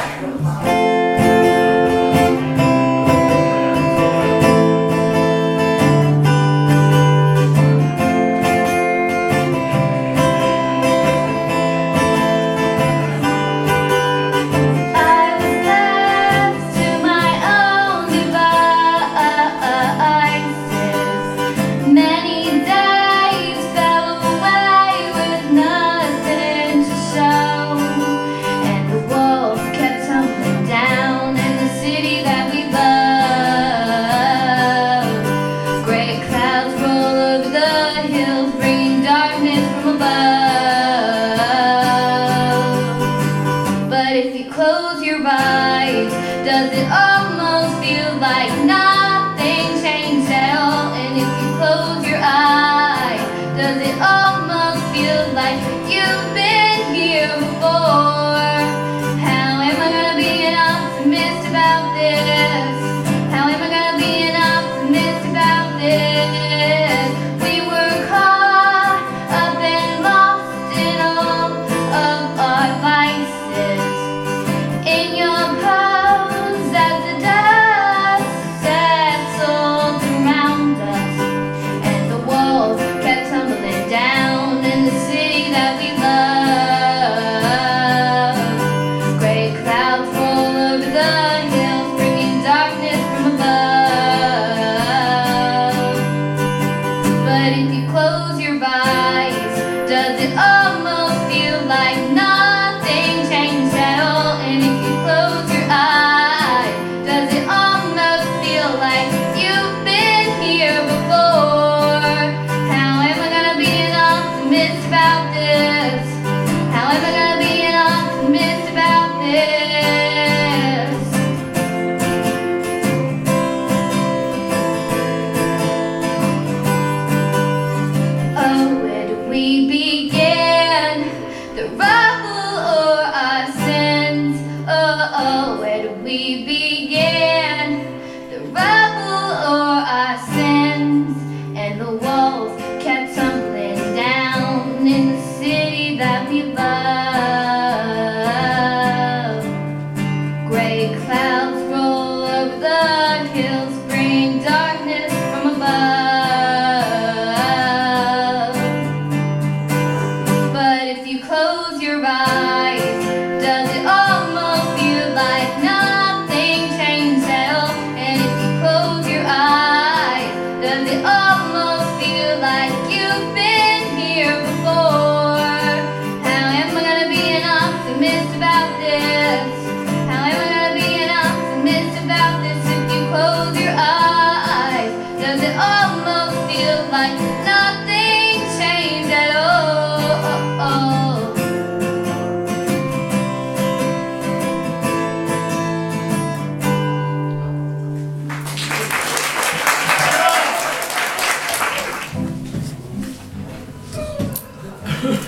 L: Does it almost feel like nothing changed at all? And if you close your eyes, does it almost feel like you've been here before? How am I gonna be an optimist about this? How am I gonna be an optimist about this? We were caught up and lost in all of our vices. In your pose as the dust settled around us, and the walls kept tumbling down in the city that we love. Gray clouds roll over the hills, bringing darkness from above. But if you close your eyes, does it almost feel like nothing changed at all? And if you close your eyes, does it almost feel like you've been here before? How am I gonna be an optimist about this? How am I gonna be an optimist about this? Oh, where do we begin? The rubble or our sins? Oh, where do we begin? The rubble or our sins? And the walls kept tumbling down in the city that we love. Gray clouds roll over the hills, bring darkness from above. But if you close your eyes, does it almost feel like nothing changed at all? And if you close your eyes, does it almost feel like you've been here before? How am I gonna be an optimist about this? How am I gonna be an optimist about this if you close your eyes? Does it almost feel like nothing changed at all?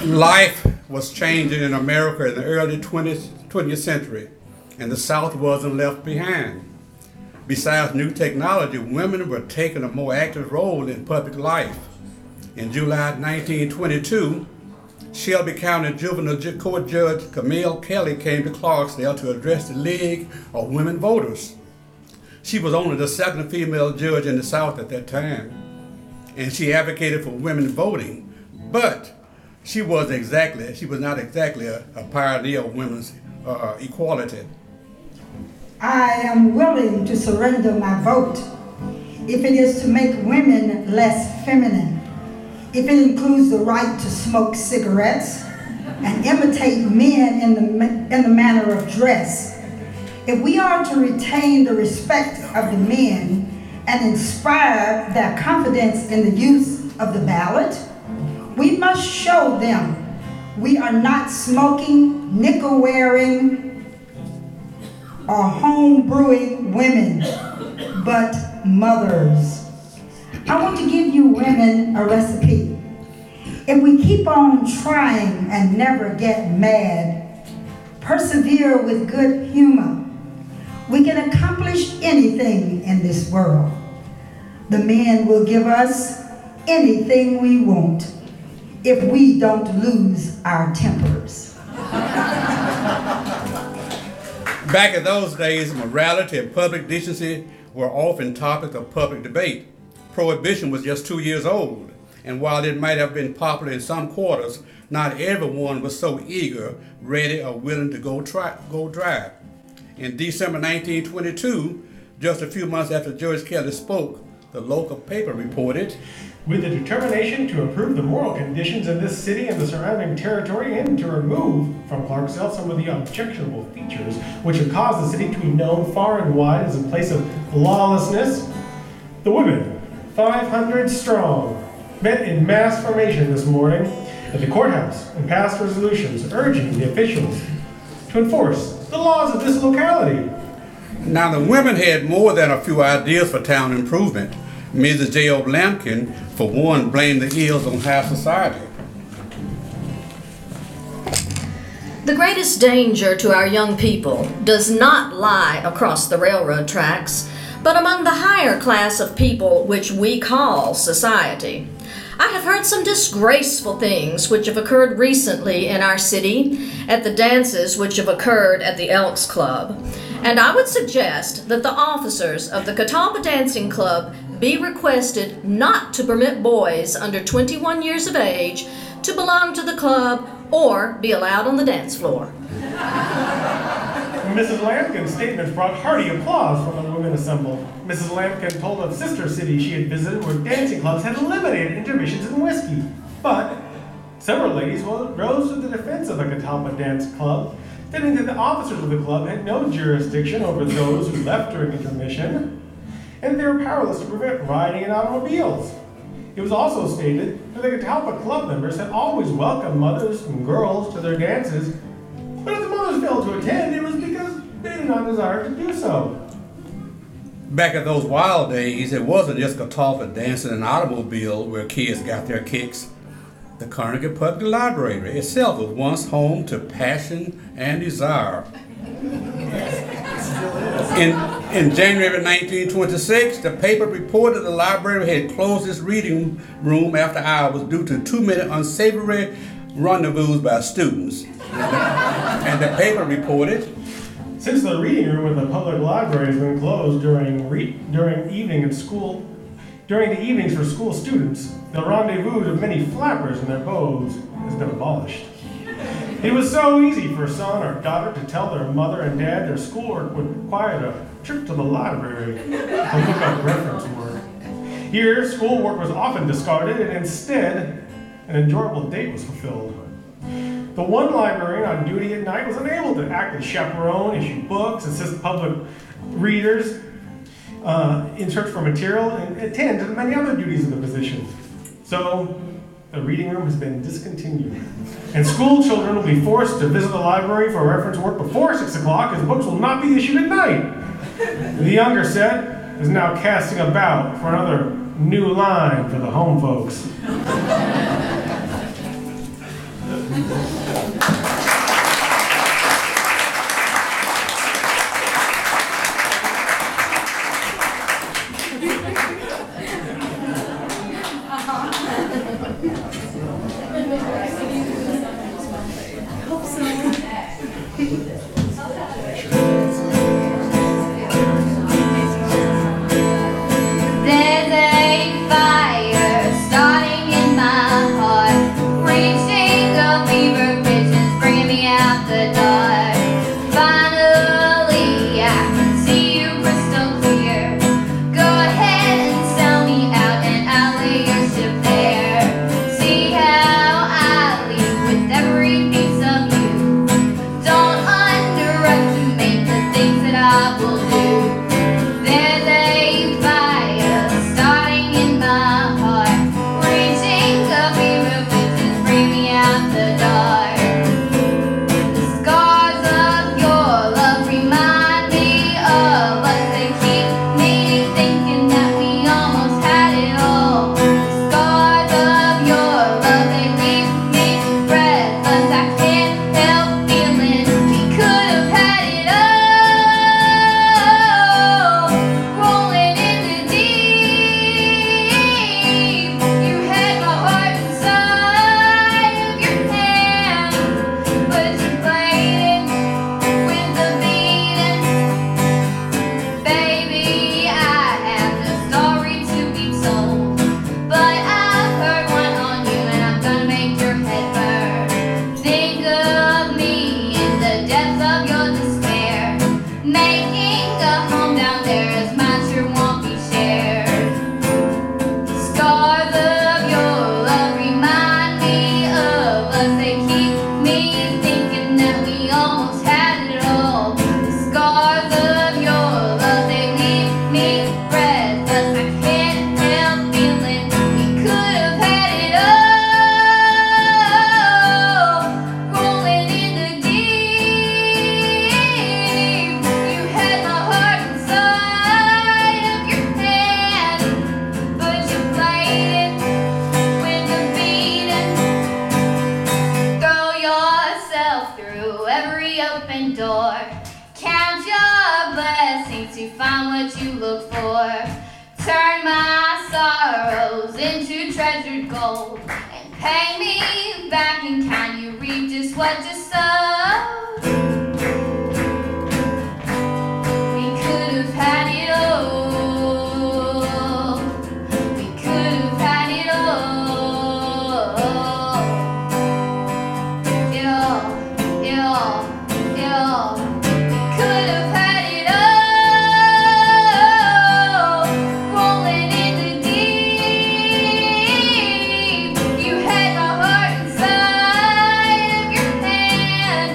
M: Life was changing in America in the early 20th century, and the South wasn't left behind. Besides new technology, women were taking a more active role in public life. In July 1922, Shelby County Juvenile Court Judge Camille Kelly came to Clarksdale to address the League of Women Voters. She was only the second female judge in the South at that time, and she advocated for women voting, but she was not exactly a pioneer of women's equality.
N: I am willing to surrender my vote if it is to make women less feminine, if it includes the right to smoke cigarettes and imitate men in the manner of dress. If we are to retain the respect of the men and inspire their confidence in the use of the ballot, we must show them we are not smoking, nickel-wearing, or home-brewing women, but mothers. I want to give you women a recipe. If we keep on trying and never get mad, persevere with good humor, we can accomplish anything in this world. The men will give us anything we want if we don't lose our tempers.
M: Back in those days, morality and public decency were often topics of public debate. Prohibition was just 2 years old, and while it might have been popular in some quarters, not everyone was so eager, ready, or willing to go drive. In December 1922, just a few months after George Kelly spoke, the local paper reported,
B: "With the determination to improve the moral conditions in this city and the surrounding territory and to remove from Clarksdale some of the objectionable features which have caused the city to be known far and wide as a place of lawlessness, the women, 500 strong, met in mass formation this morning at the courthouse and passed resolutions urging the officials to enforce the laws of this locality."
M: Now the women had more than a few ideas for town improvement. Mrs. J.O. Lampkin, for one, blamed the ills on high society.
H: The greatest danger to our young people does not lie across the railroad tracks, but among the higher class of people which we call society. I have heard some disgraceful things which have occurred recently in our city at the dances which have occurred at the Elks Club, and I would suggest that the officers of the Catawba Dancing Club be requested not to permit boys under 21 years of age to belong to the club or be allowed on the dance floor.
B: Mrs. Lampkin's statements brought hearty applause from the women assembled. Mrs. Lampkin told of sister cities she had visited where dancing clubs had eliminated intermissions in whiskey. But several ladies rose to the defense of the Catawba Dance Club, stating that the officers of the club had no jurisdiction over those who left during intermission, and they were powerless to prevent riding in automobiles. It was also stated that the Catawba Club members had always welcomed mothers and girls to their dances, but if the mothers failed to attend, it was because they did not desire to do so.
M: Back in those wild days, it wasn't just Catawba dancing in an automobile where kids got their kicks. The Carnegie Public Library itself was once home to passion and desire. In January 1926, the paper reported the library had closed its reading room after hours due to too many unsavory rendezvous by students. And the paper reported,
B: "Since the reading room of the public library has been closed during the evenings for school students, the rendezvous of many flappers and their beaux has been abolished. It was so easy for son or daughter to tell their mother and dad their schoolwork would require a trip to the library to look up reference work. Here, schoolwork was often discarded and instead, an enjoyable date was fulfilled. The one librarian on duty at night was unable to act as chaperone, issue books, assist public readers in search for material, and attend to the many other duties of the position. So, the reading room has been discontinued, and school children will be forced to visit the library for reference work before 6 o'clock, as books will not be issued at night. The younger set is now casting about for another new line for the home folks."
L: There's a fire starting in my heart, reaching a fever pitch and bringing me out the dark. Finally, I can see you crystal clear. Go ahead and sell me out and I'll lay your ship there. See how I leave with every piece of you. Don't underestimate the things that I will do. There's a fire starting in my heart, reaching a fever pitch and bring me out the dark. The scars of your love remind me of us. They keep me thinking that we almost had it all. The scars of your love, they look for. Turn my sorrows into treasured gold and pay me back in kind. You reap just what you sow. We could have had it all. We could have had it all. It all, it all, it all. We could have had it all. Rolling in the deep. You had my heart inside of your hand,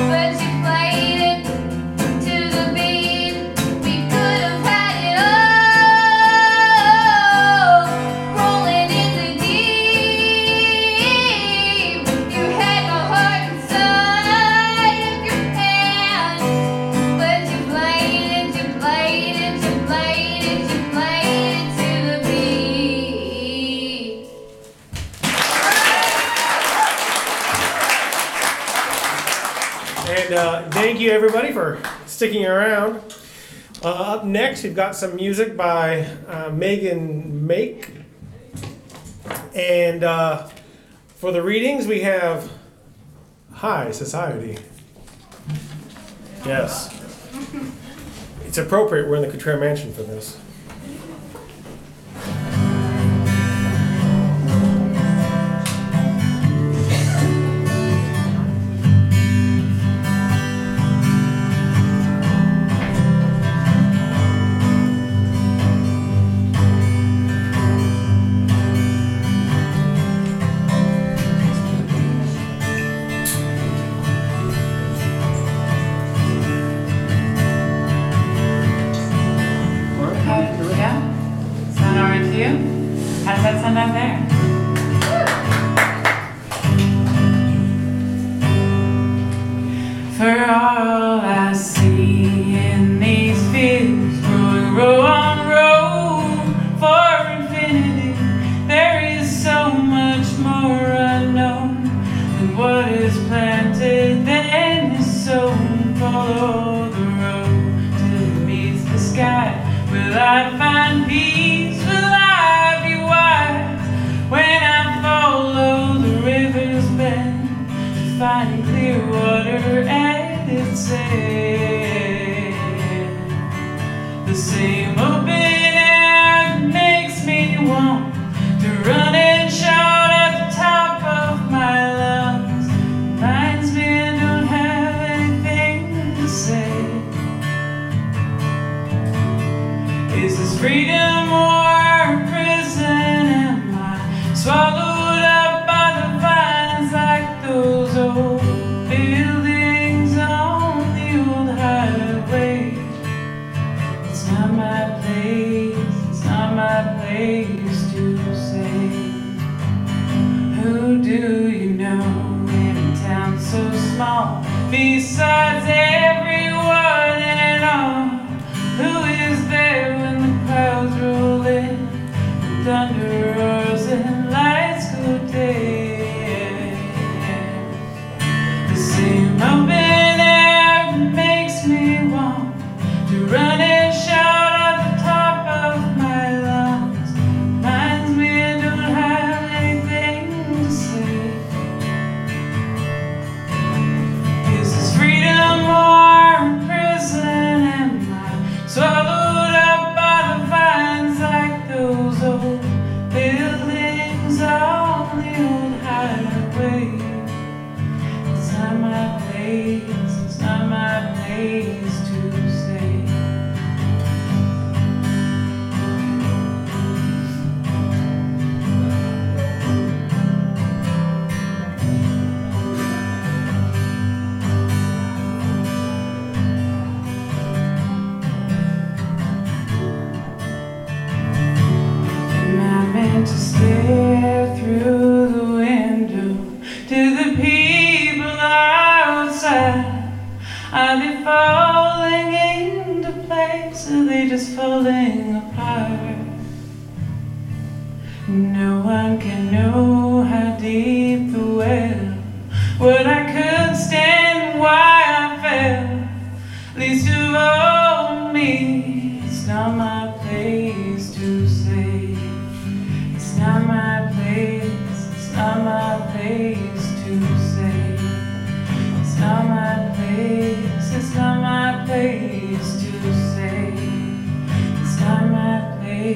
L: but you played it to the beat. We could have had it all. Rolling in the deep. You had my heart inside of your hand, but you played it, you played it, you played it, you played it to the beat.
B: And thank you everybody for sticking around. Up next, we've got some music by Megan Make. And for the readings, we have High Society. Yes. It's appropriate we're in the Cutrer Mansion for this.
O: Okay, here we go. Sound all right to you? How does that sound out there? For all I see in these fields, growing row on row for infinity, there is so much more unknown than what is planted then is sown. Follow the road till it meets the sky. Will I find peace? Will I be wise when I follow the river's bend to find clear water at its end? The same open air makes me want to run and shout at the top of my lungs. Reminds me I don't have anything to say. Is this freedom or prison? Am I swallowed up by the vines like those old buildings on the old highway? It's not my place, it's not my place to say. Who do you know in a town so small? Besides everyone and all, who is there when the clouds roll in, the thunder roars and lights go dim? The same open air makes me want to run and shout at the top of my lungs. Reminds me I don't have anything to say. Is this freedom or prison? Am I swallowed up by the vines like those old buildings on the old highway? It's not my place, it's not my place to say. Am I meant to stare through the window to the people outside? Are they falling into place? Are they just falling apart? No one can know how deep the well, what I could stand, why I fell. Least of all me, it's not my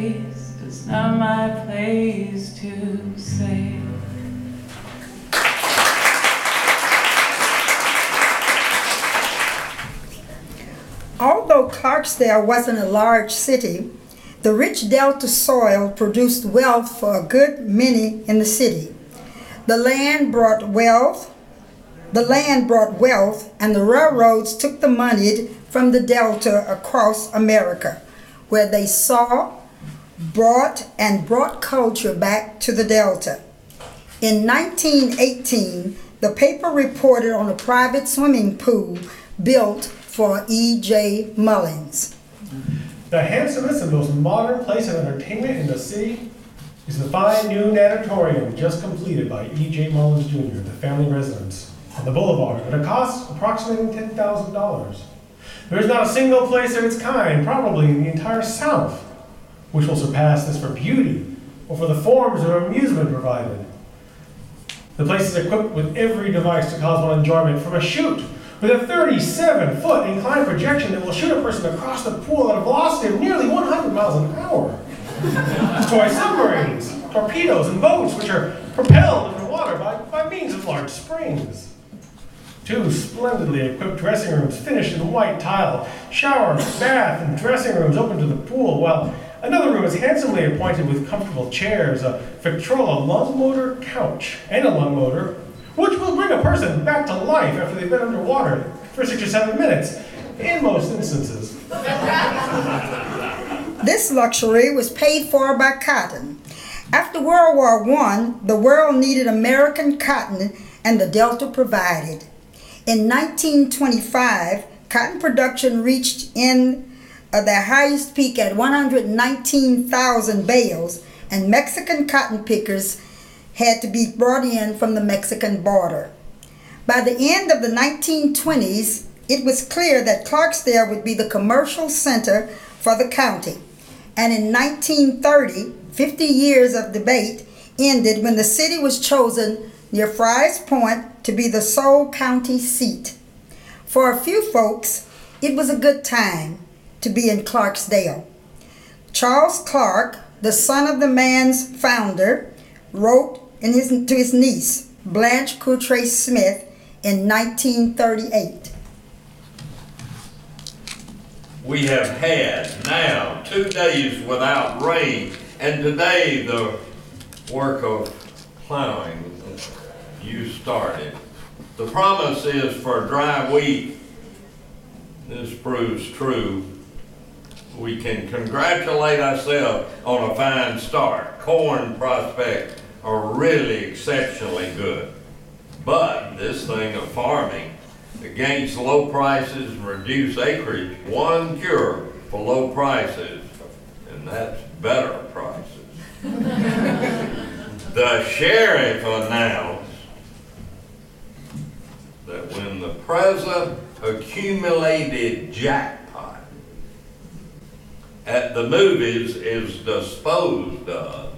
O: place. It's not my place to say.
N: Although Clarksdale wasn't a large city, the rich delta soil produced wealth for a good many in the city. The land brought wealth, and the railroads took the money from the delta across America, where they brought culture back to the delta. In 1918, the paper reported on a private swimming pool built for E.J. Mullins.
B: The handsomest and most modern place of entertainment in the city is the fine new natatorium just completed by E.J. Mullins Jr., the family residence, on the boulevard at a cost approximating $10,000. There is not a single place of its kind, probably in the entire South, which will surpass this for beauty or for the forms of amusement provided. The place is equipped with every device to cause one enjoyment, from a chute with a 37-foot inclined projection that will shoot a person across the pool at a velocity of nearly 100 miles an hour. Toy submarines, torpedoes, and boats which are propelled into water by means of large springs. 2 splendidly equipped dressing rooms finished in white tile, shower, bath, and dressing rooms open to the pool, while another room is handsomely appointed with comfortable chairs, a Victrola lung motor couch, and a lung motor, which will bring a person back to life after they've been underwater for 6 or 7 minutes, in most instances.
N: This luxury was paid for by cotton. After World War I, the world needed American cotton, and the Delta provided. In 1925, cotton production reached their highest peak at 119,000 bales, and Mexican cotton pickers had to be brought in from the Mexican border. By the end of the 1920s, it was clear that Clarksdale would be the commercial center for the county. And in 1930, 50 years of debate ended when the city was chosen near Fry's Point to be the sole county seat. For a few folks, it was a good time to be in Clarksdale. Charles Clark, the son of the man's founder, wrote to his niece, Blanche Cutrer Smith, in 1938.
C: We have had now 2 days without rain, and today the work of plowing you started. The promise is for a dry week. This proves true. We can congratulate ourselves on a fine start. Corn prospects are really exceptionally good. But this thing of farming, against low prices and reduced acreage, one cure for low prices, and that's better prices. The sheriff announced that when the present accumulated jackpot at the movies is disposed of,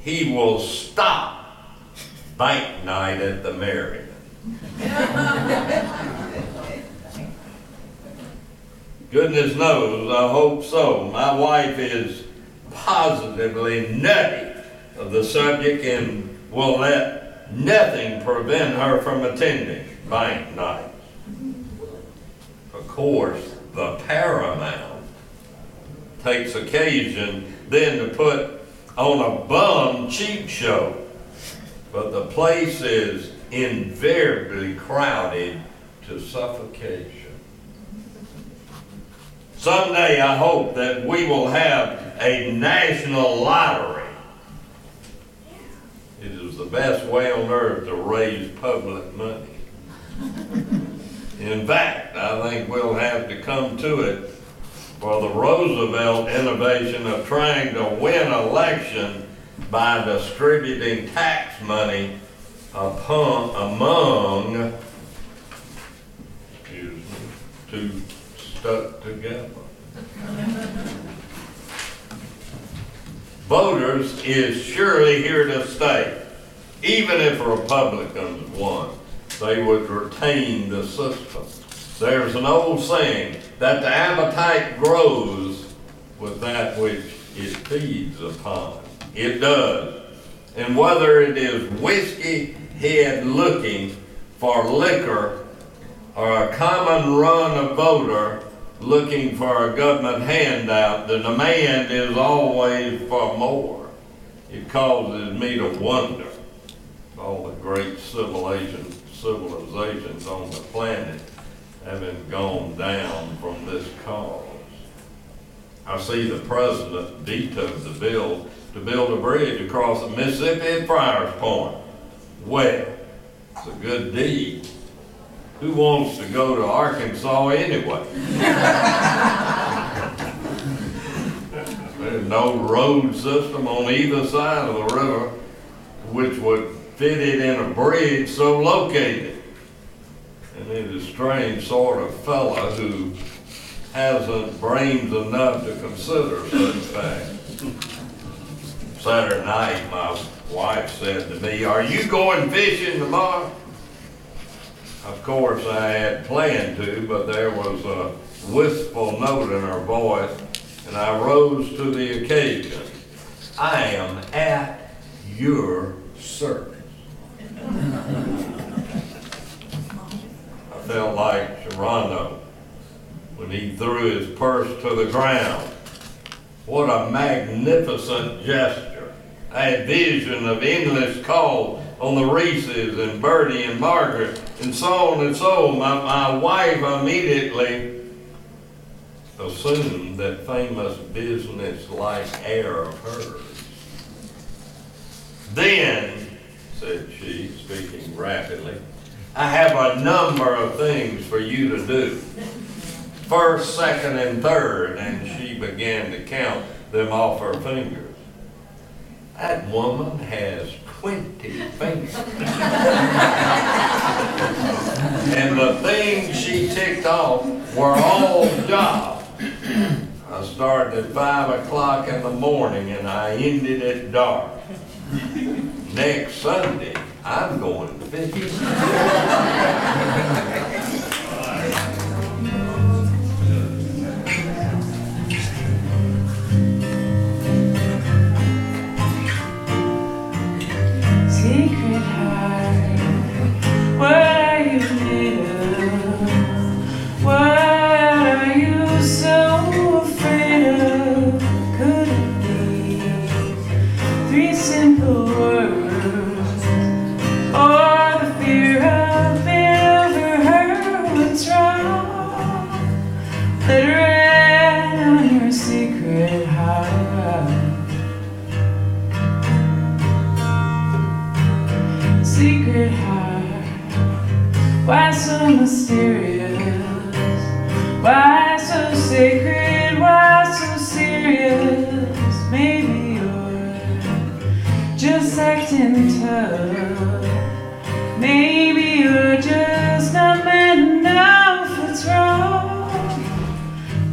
C: he will stop bank night at the Merriman. Goodness knows, I hope so. My wife is positively nutty of the subject and will let nothing prevent her from attending bank nights. Of course, the Paramount takes occasion then to put on a bum cheap show, but the place is invariably crowded to suffocation. Someday I hope that we will have a national lottery. It is the best way on earth to raise public money. In fact, I think we'll have to come to it for the Roosevelt innovation of trying to win election by distributing tax money among two stuck together voters is surely here to stay. Even if Republicans won, they would retain the system. There's an old saying that the appetite grows with that which it feeds upon. It does. And whether it is whiskey head looking for liquor or a common run of voter looking for a government handout, the demand is always for more. It causes me to wonder all the great civilizations on the planet having gone down from this cause. I see the president vetoed the bill to build a bridge across the Mississippi at Friars Point. Well, it's a good deed. Who wants to go to Arkansas anyway? There's no road system on either side of the river which would fit it in a bridge so located. And it is a strange sort of fella who hasn't brains enough to consider such facts. Saturday night, my wife said to me, "Are you going fishing tomorrow?" Of course, I had planned to, but there was a wistful note in her voice, and I rose to the occasion. "I am at your service." I felt like Geronimo when he threw his purse to the ground. What a magnificent gesture. I had vision of endless calls on the Reeses and Bertie and Margaret and so on and so. My wife immediately assumed that famous business-like air of hers. "Then," said she, speaking rapidly, "I have a number of things for you to do. First, second, and third," and she began to count them off her fingers. That woman has 20 fingers. And the things she ticked off were all jobs. I started at 5 o'clock in the morning and I ended at dark. Next Sunday, I'm going fishing.
O: Secret heart, what are you made of? What are you so afraid of? Could it be 3 simple words, or the fear of being overheard? What's wrong? Let it rain on your secret heart. Secret heart, why so mysterious? Why so sacred? Why so serious? Maybe you're just acting tough. Maybe you're just not man enough. What's wrong?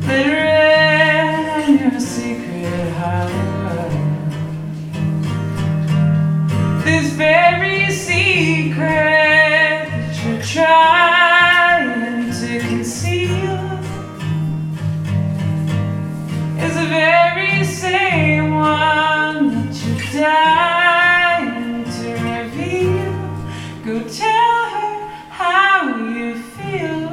O: Let it rain on your secret heart. This very secret that you're trying to conceal is the very same one that you're dying to reveal. Go tell her how you feel.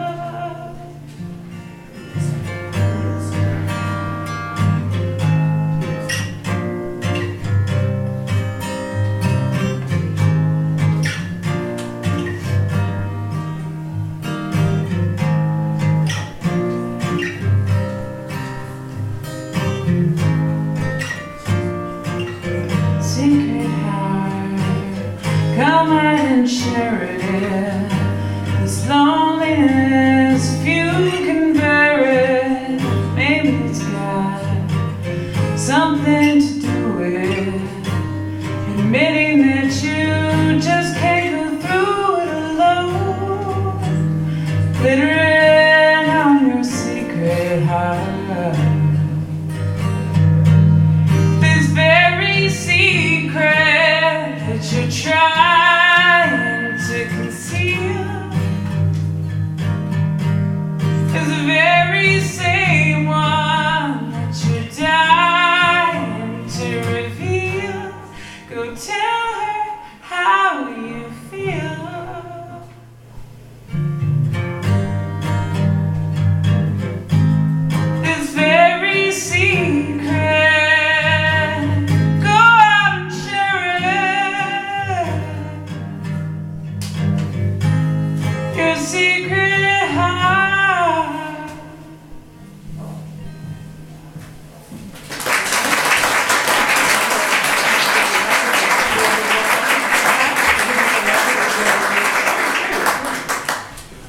O: Secret heart, come out and share it. This loneliness, if you can bear it, maybe it's got something to do with admitting that you just can't go through it alone. Let it rain on your secret heart. This very secret that you're trying to conceal is the very same one that you're dying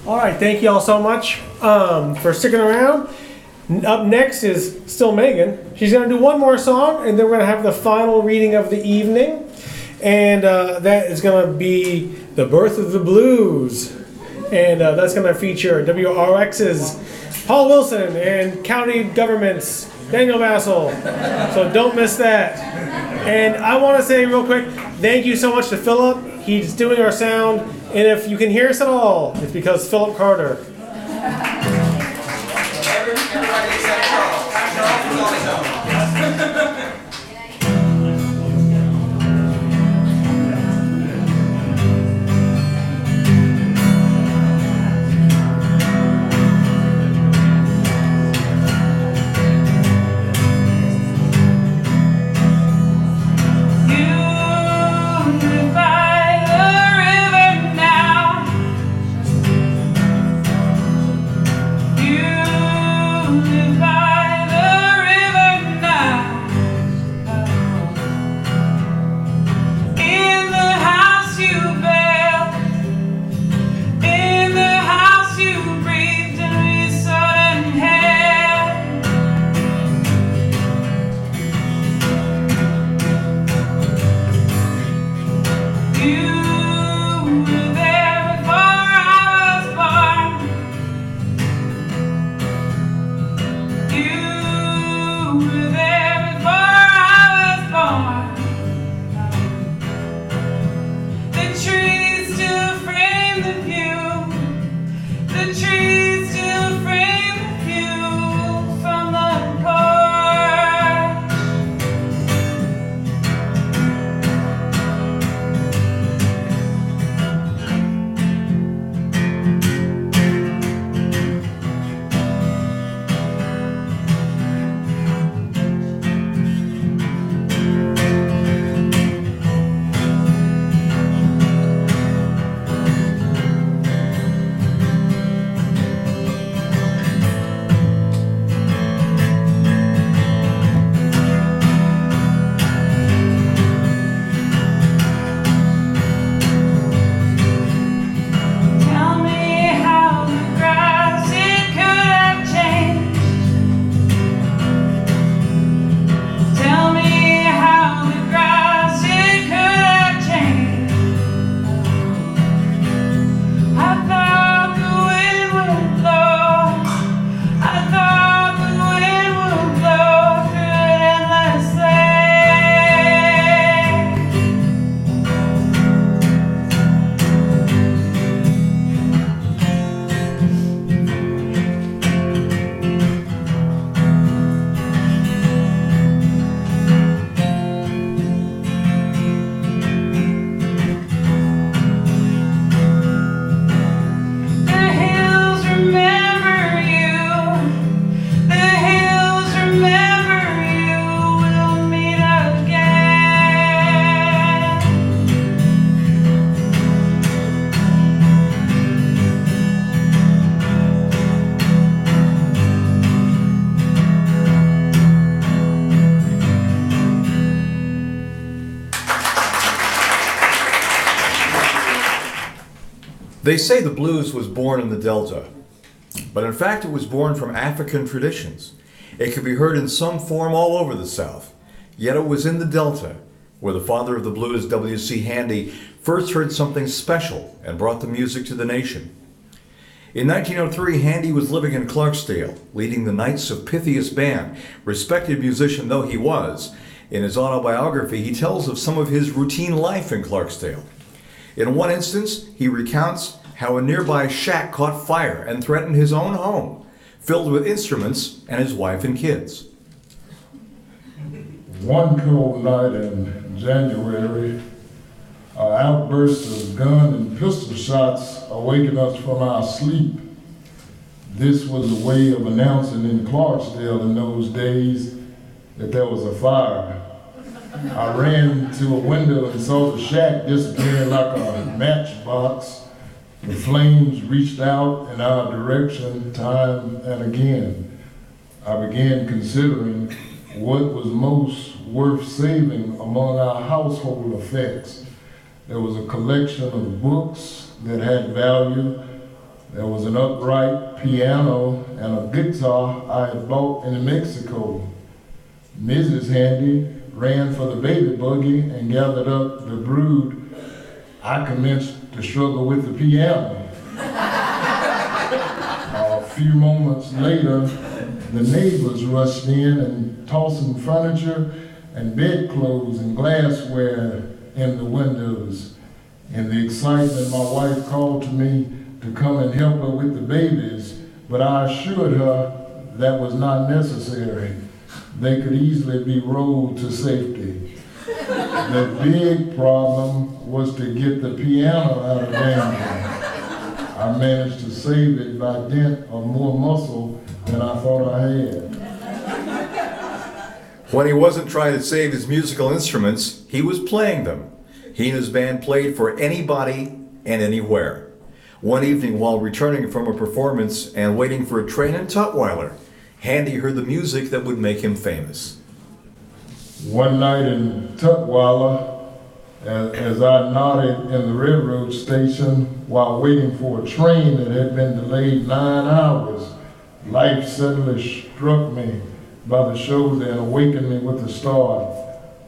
B: All right, thank you all so much for sticking around. Up next is still Megan. She's going to do one more song, and then we're going to have the final reading of the evening. And that is going to be The Birth of the Blues. And that's going to feature WRX's Paul Wilson and county government's Daniel Bassel. So don't miss that. And I want to say real quick, thank you so much to Philip. He's doing our sound. And if you can hear us at all, it's because Philip Carter.
I: Everybody except Charles. Charles is on his own.
P: They say the blues was born in the Delta, but in fact it was born from African traditions. It could be heard in some form all over the South, yet it was in the Delta where the father of the blues, W.C. Handy, first heard something special and brought the music to the nation. In 1903, Handy was living in Clarksdale, leading the Knights of Pythias Band. Respected musician though he was, in his autobiography he tells of some of his routine life in Clarksdale. In one instance, he recounts how a nearby shack caught fire and threatened his own home, filled with instruments and his wife and kids.
Q: One cold night in January, an outburst of gun and pistol shots awakened us from our sleep. This was a way of announcing in Clarksdale in those days that there was a fire. I ran to a window and saw the shack disappearing like a matchbox. The flames reached out in our direction time and again. I began considering what was most worth saving among our household effects. There was a collection of books that had value. There was an upright piano and a guitar I had bought in Mexico. Mrs. Handy ran for the baby buggy and gathered up the brood. I commenced to struggle with the piano. A few moments later, the neighbors rushed in and tossing furniture and bedclothes and glassware in the windows. In the excitement, my wife called to me to come and help her with the babies, but I assured her that was not necessary. They could easily be rolled to safety. The big problem was to get the piano out of danger. I managed to save it by dint of more muscle than I thought I had.
P: When he wasn't trying to save his musical instruments, he was playing them. He and his band played for anybody and anywhere. One evening, while returning from a performance and waiting for a train in Tutwiler, Handy heard the music that would make him famous.
Q: One night in Tutwiler, as I nodded in the railroad station while waiting for a train that had been delayed 9 hours, life suddenly struck me by the shoulder and awakened me with a start.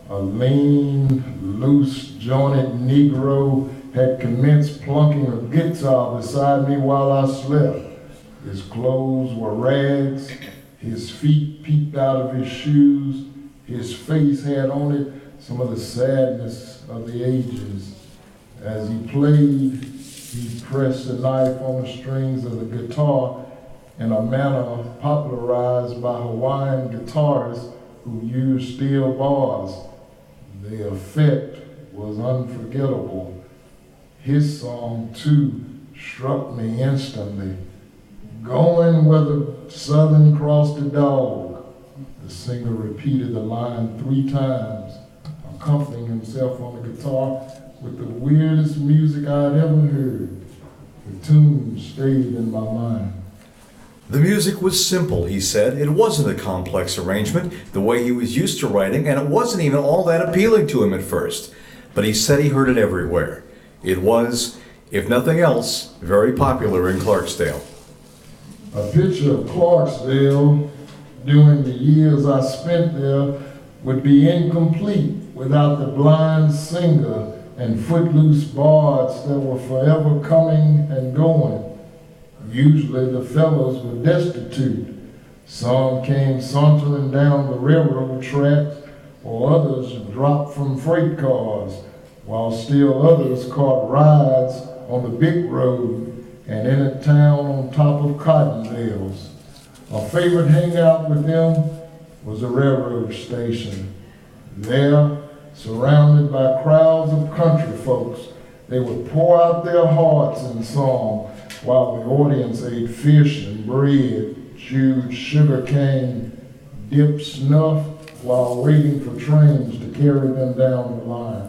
Q: A lean, loose, jointed Negro had commenced plunking a guitar beside me while I slept. His clothes were rags, his feet peeped out of his shoes, his face had on it some of the sadness of the ages. As he played, he pressed the knife on the strings of the guitar in a manner popularized by Hawaiian guitarists who used steel bars. The effect was unforgettable. His song, too, struck me instantly. Going where the Southern crossed the dog. The singer repeated the line 3 times, accompanying himself on the guitar with the weirdest music I had ever heard. The tune stayed in my mind.
P: The music was simple, he said. It wasn't a complex arrangement, the way he was used to writing, and it wasn't even all that appealing to him at first. But he said he heard it everywhere. It was, if nothing else, very popular in Clarksdale.
Q: A picture of Clarksdale during the years I spent there would be incomplete without the blind singer and footloose bards that were forever coming and going. Usually the fellows were destitute. Some came sauntering down the railroad tracks, or others dropped from freight cars, while still others caught rides on the big road and in a town on top of cotton bales. A favorite hangout with them was the railroad station. There, surrounded by crowds of country folks, they would pour out their hearts in song while the audience ate fish and bread, chewed sugar cane, dipped snuff while waiting for trains to carry them down the line.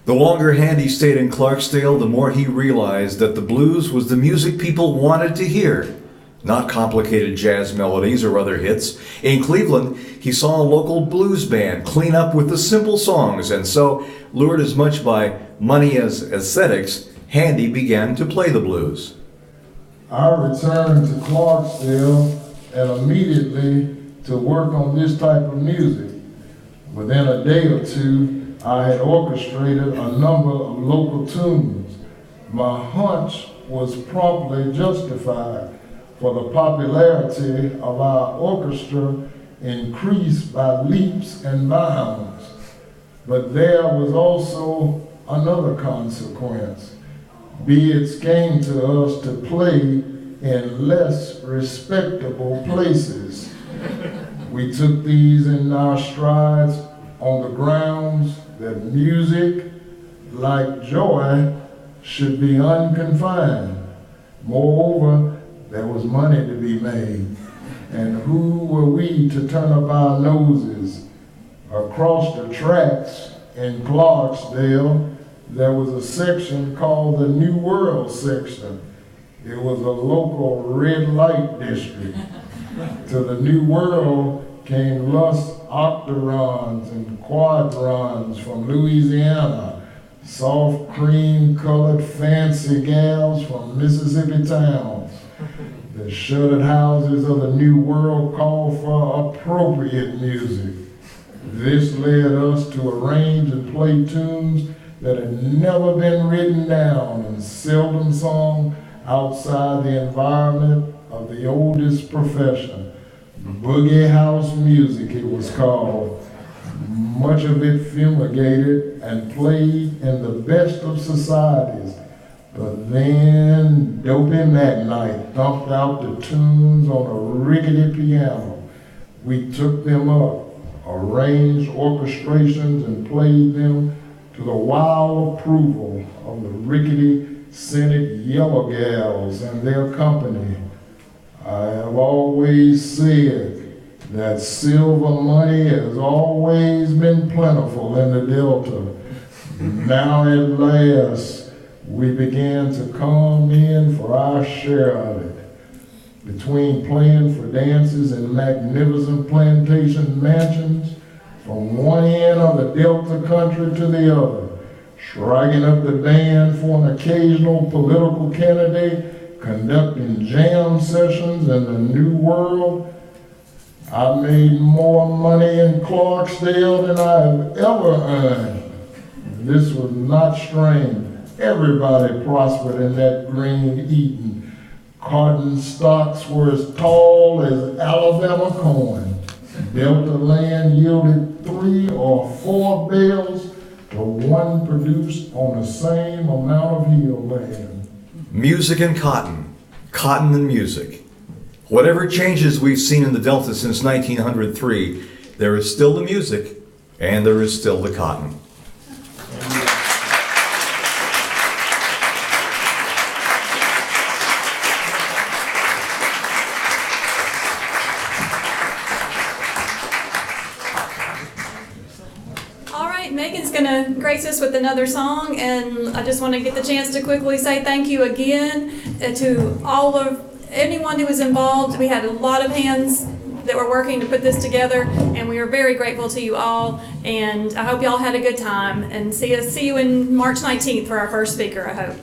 P: The longer Handy stayed in Clarksdale, the more he realized that the blues was the music people wanted to hear, not complicated jazz melodies or other hits. In Cleveland, he saw a local blues band clean up with the simple songs, and so, lured as much by money as aesthetics, Handy began to play the blues.
Q: I returned to Clarksdale and immediately to work on this type of music. Within a day or two, I had orchestrated a number of local tunes. My hunch was promptly justified, for the popularity of our orchestra increased by leaps and bounds. But there was also another consequence. Bids came to us to play in less respectable places. We took these in our strides on the grounds that music, like joy, should be unconfined. Moreover, there was money to be made. And who were we to turn up our noses? Across the tracks in Clarksdale, there was a section called the New World section. It was a local red light district. To the New World came lush octarons and quadrons from Louisiana, soft cream colored fancy gals from Mississippi towns. The shuttered houses of the New World called for appropriate music. This led us to arrange and play tunes that had never been written down and seldom sung outside the environment of the oldest profession. Boogie house music, it was called. Much of it fumigated and played in the best of societies. But then Dopey McKnight thumped out the tunes on a rickety piano. We took them up, arranged orchestrations, and played them to the wild approval of the rickety scented Yellow Gals and their company. I have always said that silver money has always been plentiful in the Delta. Now at last, we began to come in for our share of it. Between playing for dances in magnificent plantation mansions, from one end of the Delta country to the other, striking up the band for an occasional political candidate, conducting jam sessions in the New World, I made more money in Clarksdale than I have ever earned. This was not strange. Everybody prospered in that green Eden. Cotton stocks were as tall as Alabama corn. Delta land yielded 3 or 4 bales to one produced on the same amount of hill land.
P: Music and cotton, cotton and music. Whatever changes we've seen in the Delta since 1903, there is still the music and there is still the cotton.
A: Megan's going to grace us with another song, and I just want to get the chance to quickly say thank you again to anyone who was involved. We had a lot of hands that were working to put this together, and we are very grateful to you all, and I hope y'all had a good time, and see you in March 19th for our first speaker, I hope.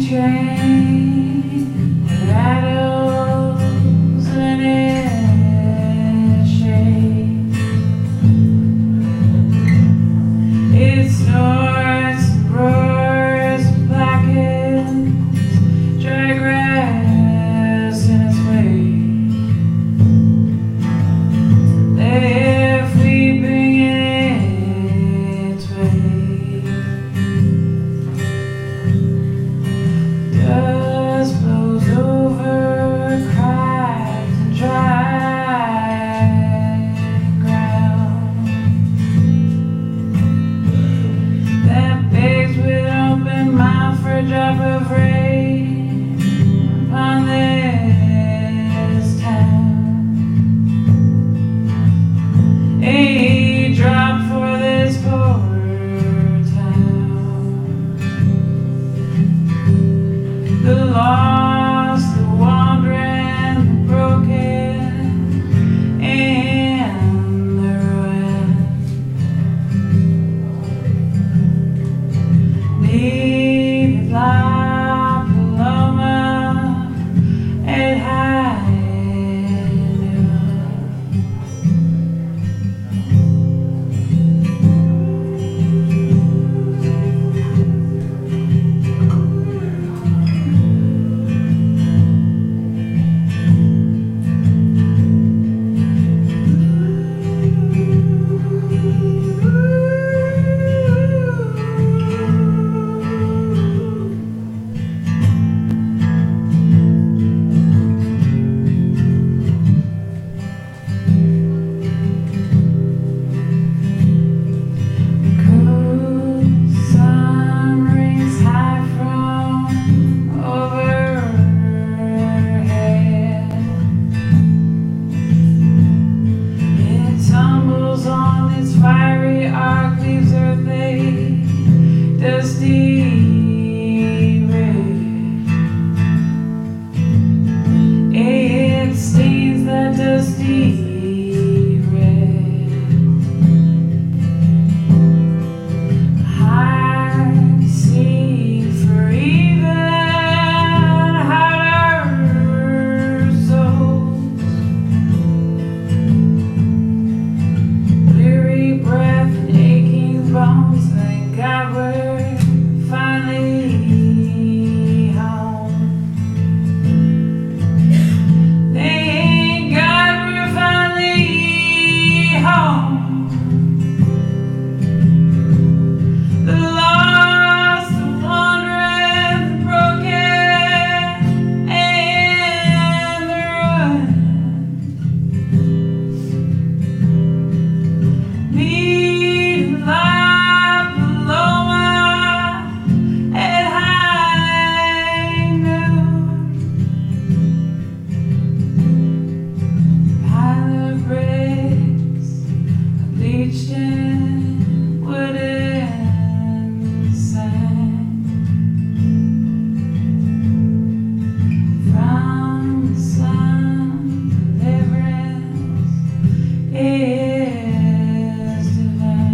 O: Train rattles and it shakes. It snorts, roars, blackens, dry grass in its wake. The air sweeping in its wake. Dust blows over cracked and dry ground that begs with open mouth for a drop of rain upon this town. A drop for this poor the lost, the wandering, the broken, and the ruined. Leave it lie arc leaves her fade, dusty red. It stains that dusty red. I see for even harder souls. Weary breath and aching bones, thank God we're finally home. Thank God we're finally home. The lost, the wandering, the broken, and the ruined. Meet life below at high noon. Pile of bricks, bleached in wood and sand. From the sun, deliverance is divine.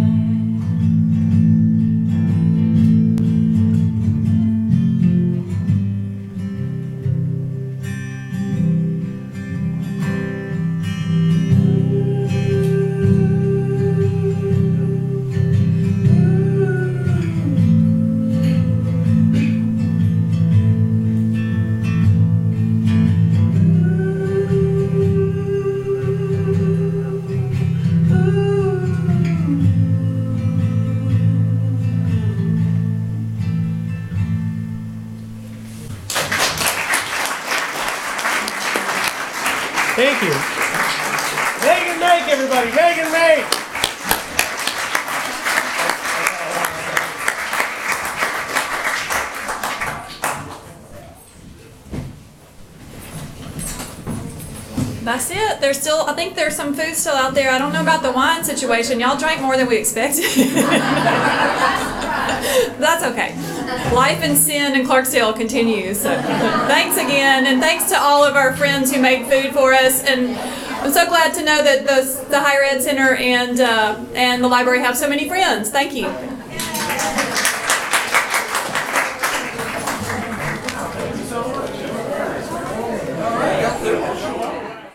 B: Thank you. Megan Make, everybody. Megan Make.
A: That's it. There's still, I think there's some food still out there. I don't know about the wine situation. Y'all drank more than we expected. That's okay. Life and sin in Clarksdale continues. So thanks again, and thanks to all of our friends who made food for us. And I'm so glad to know that the Higher Ed Center and the library have so many friends. Thank you.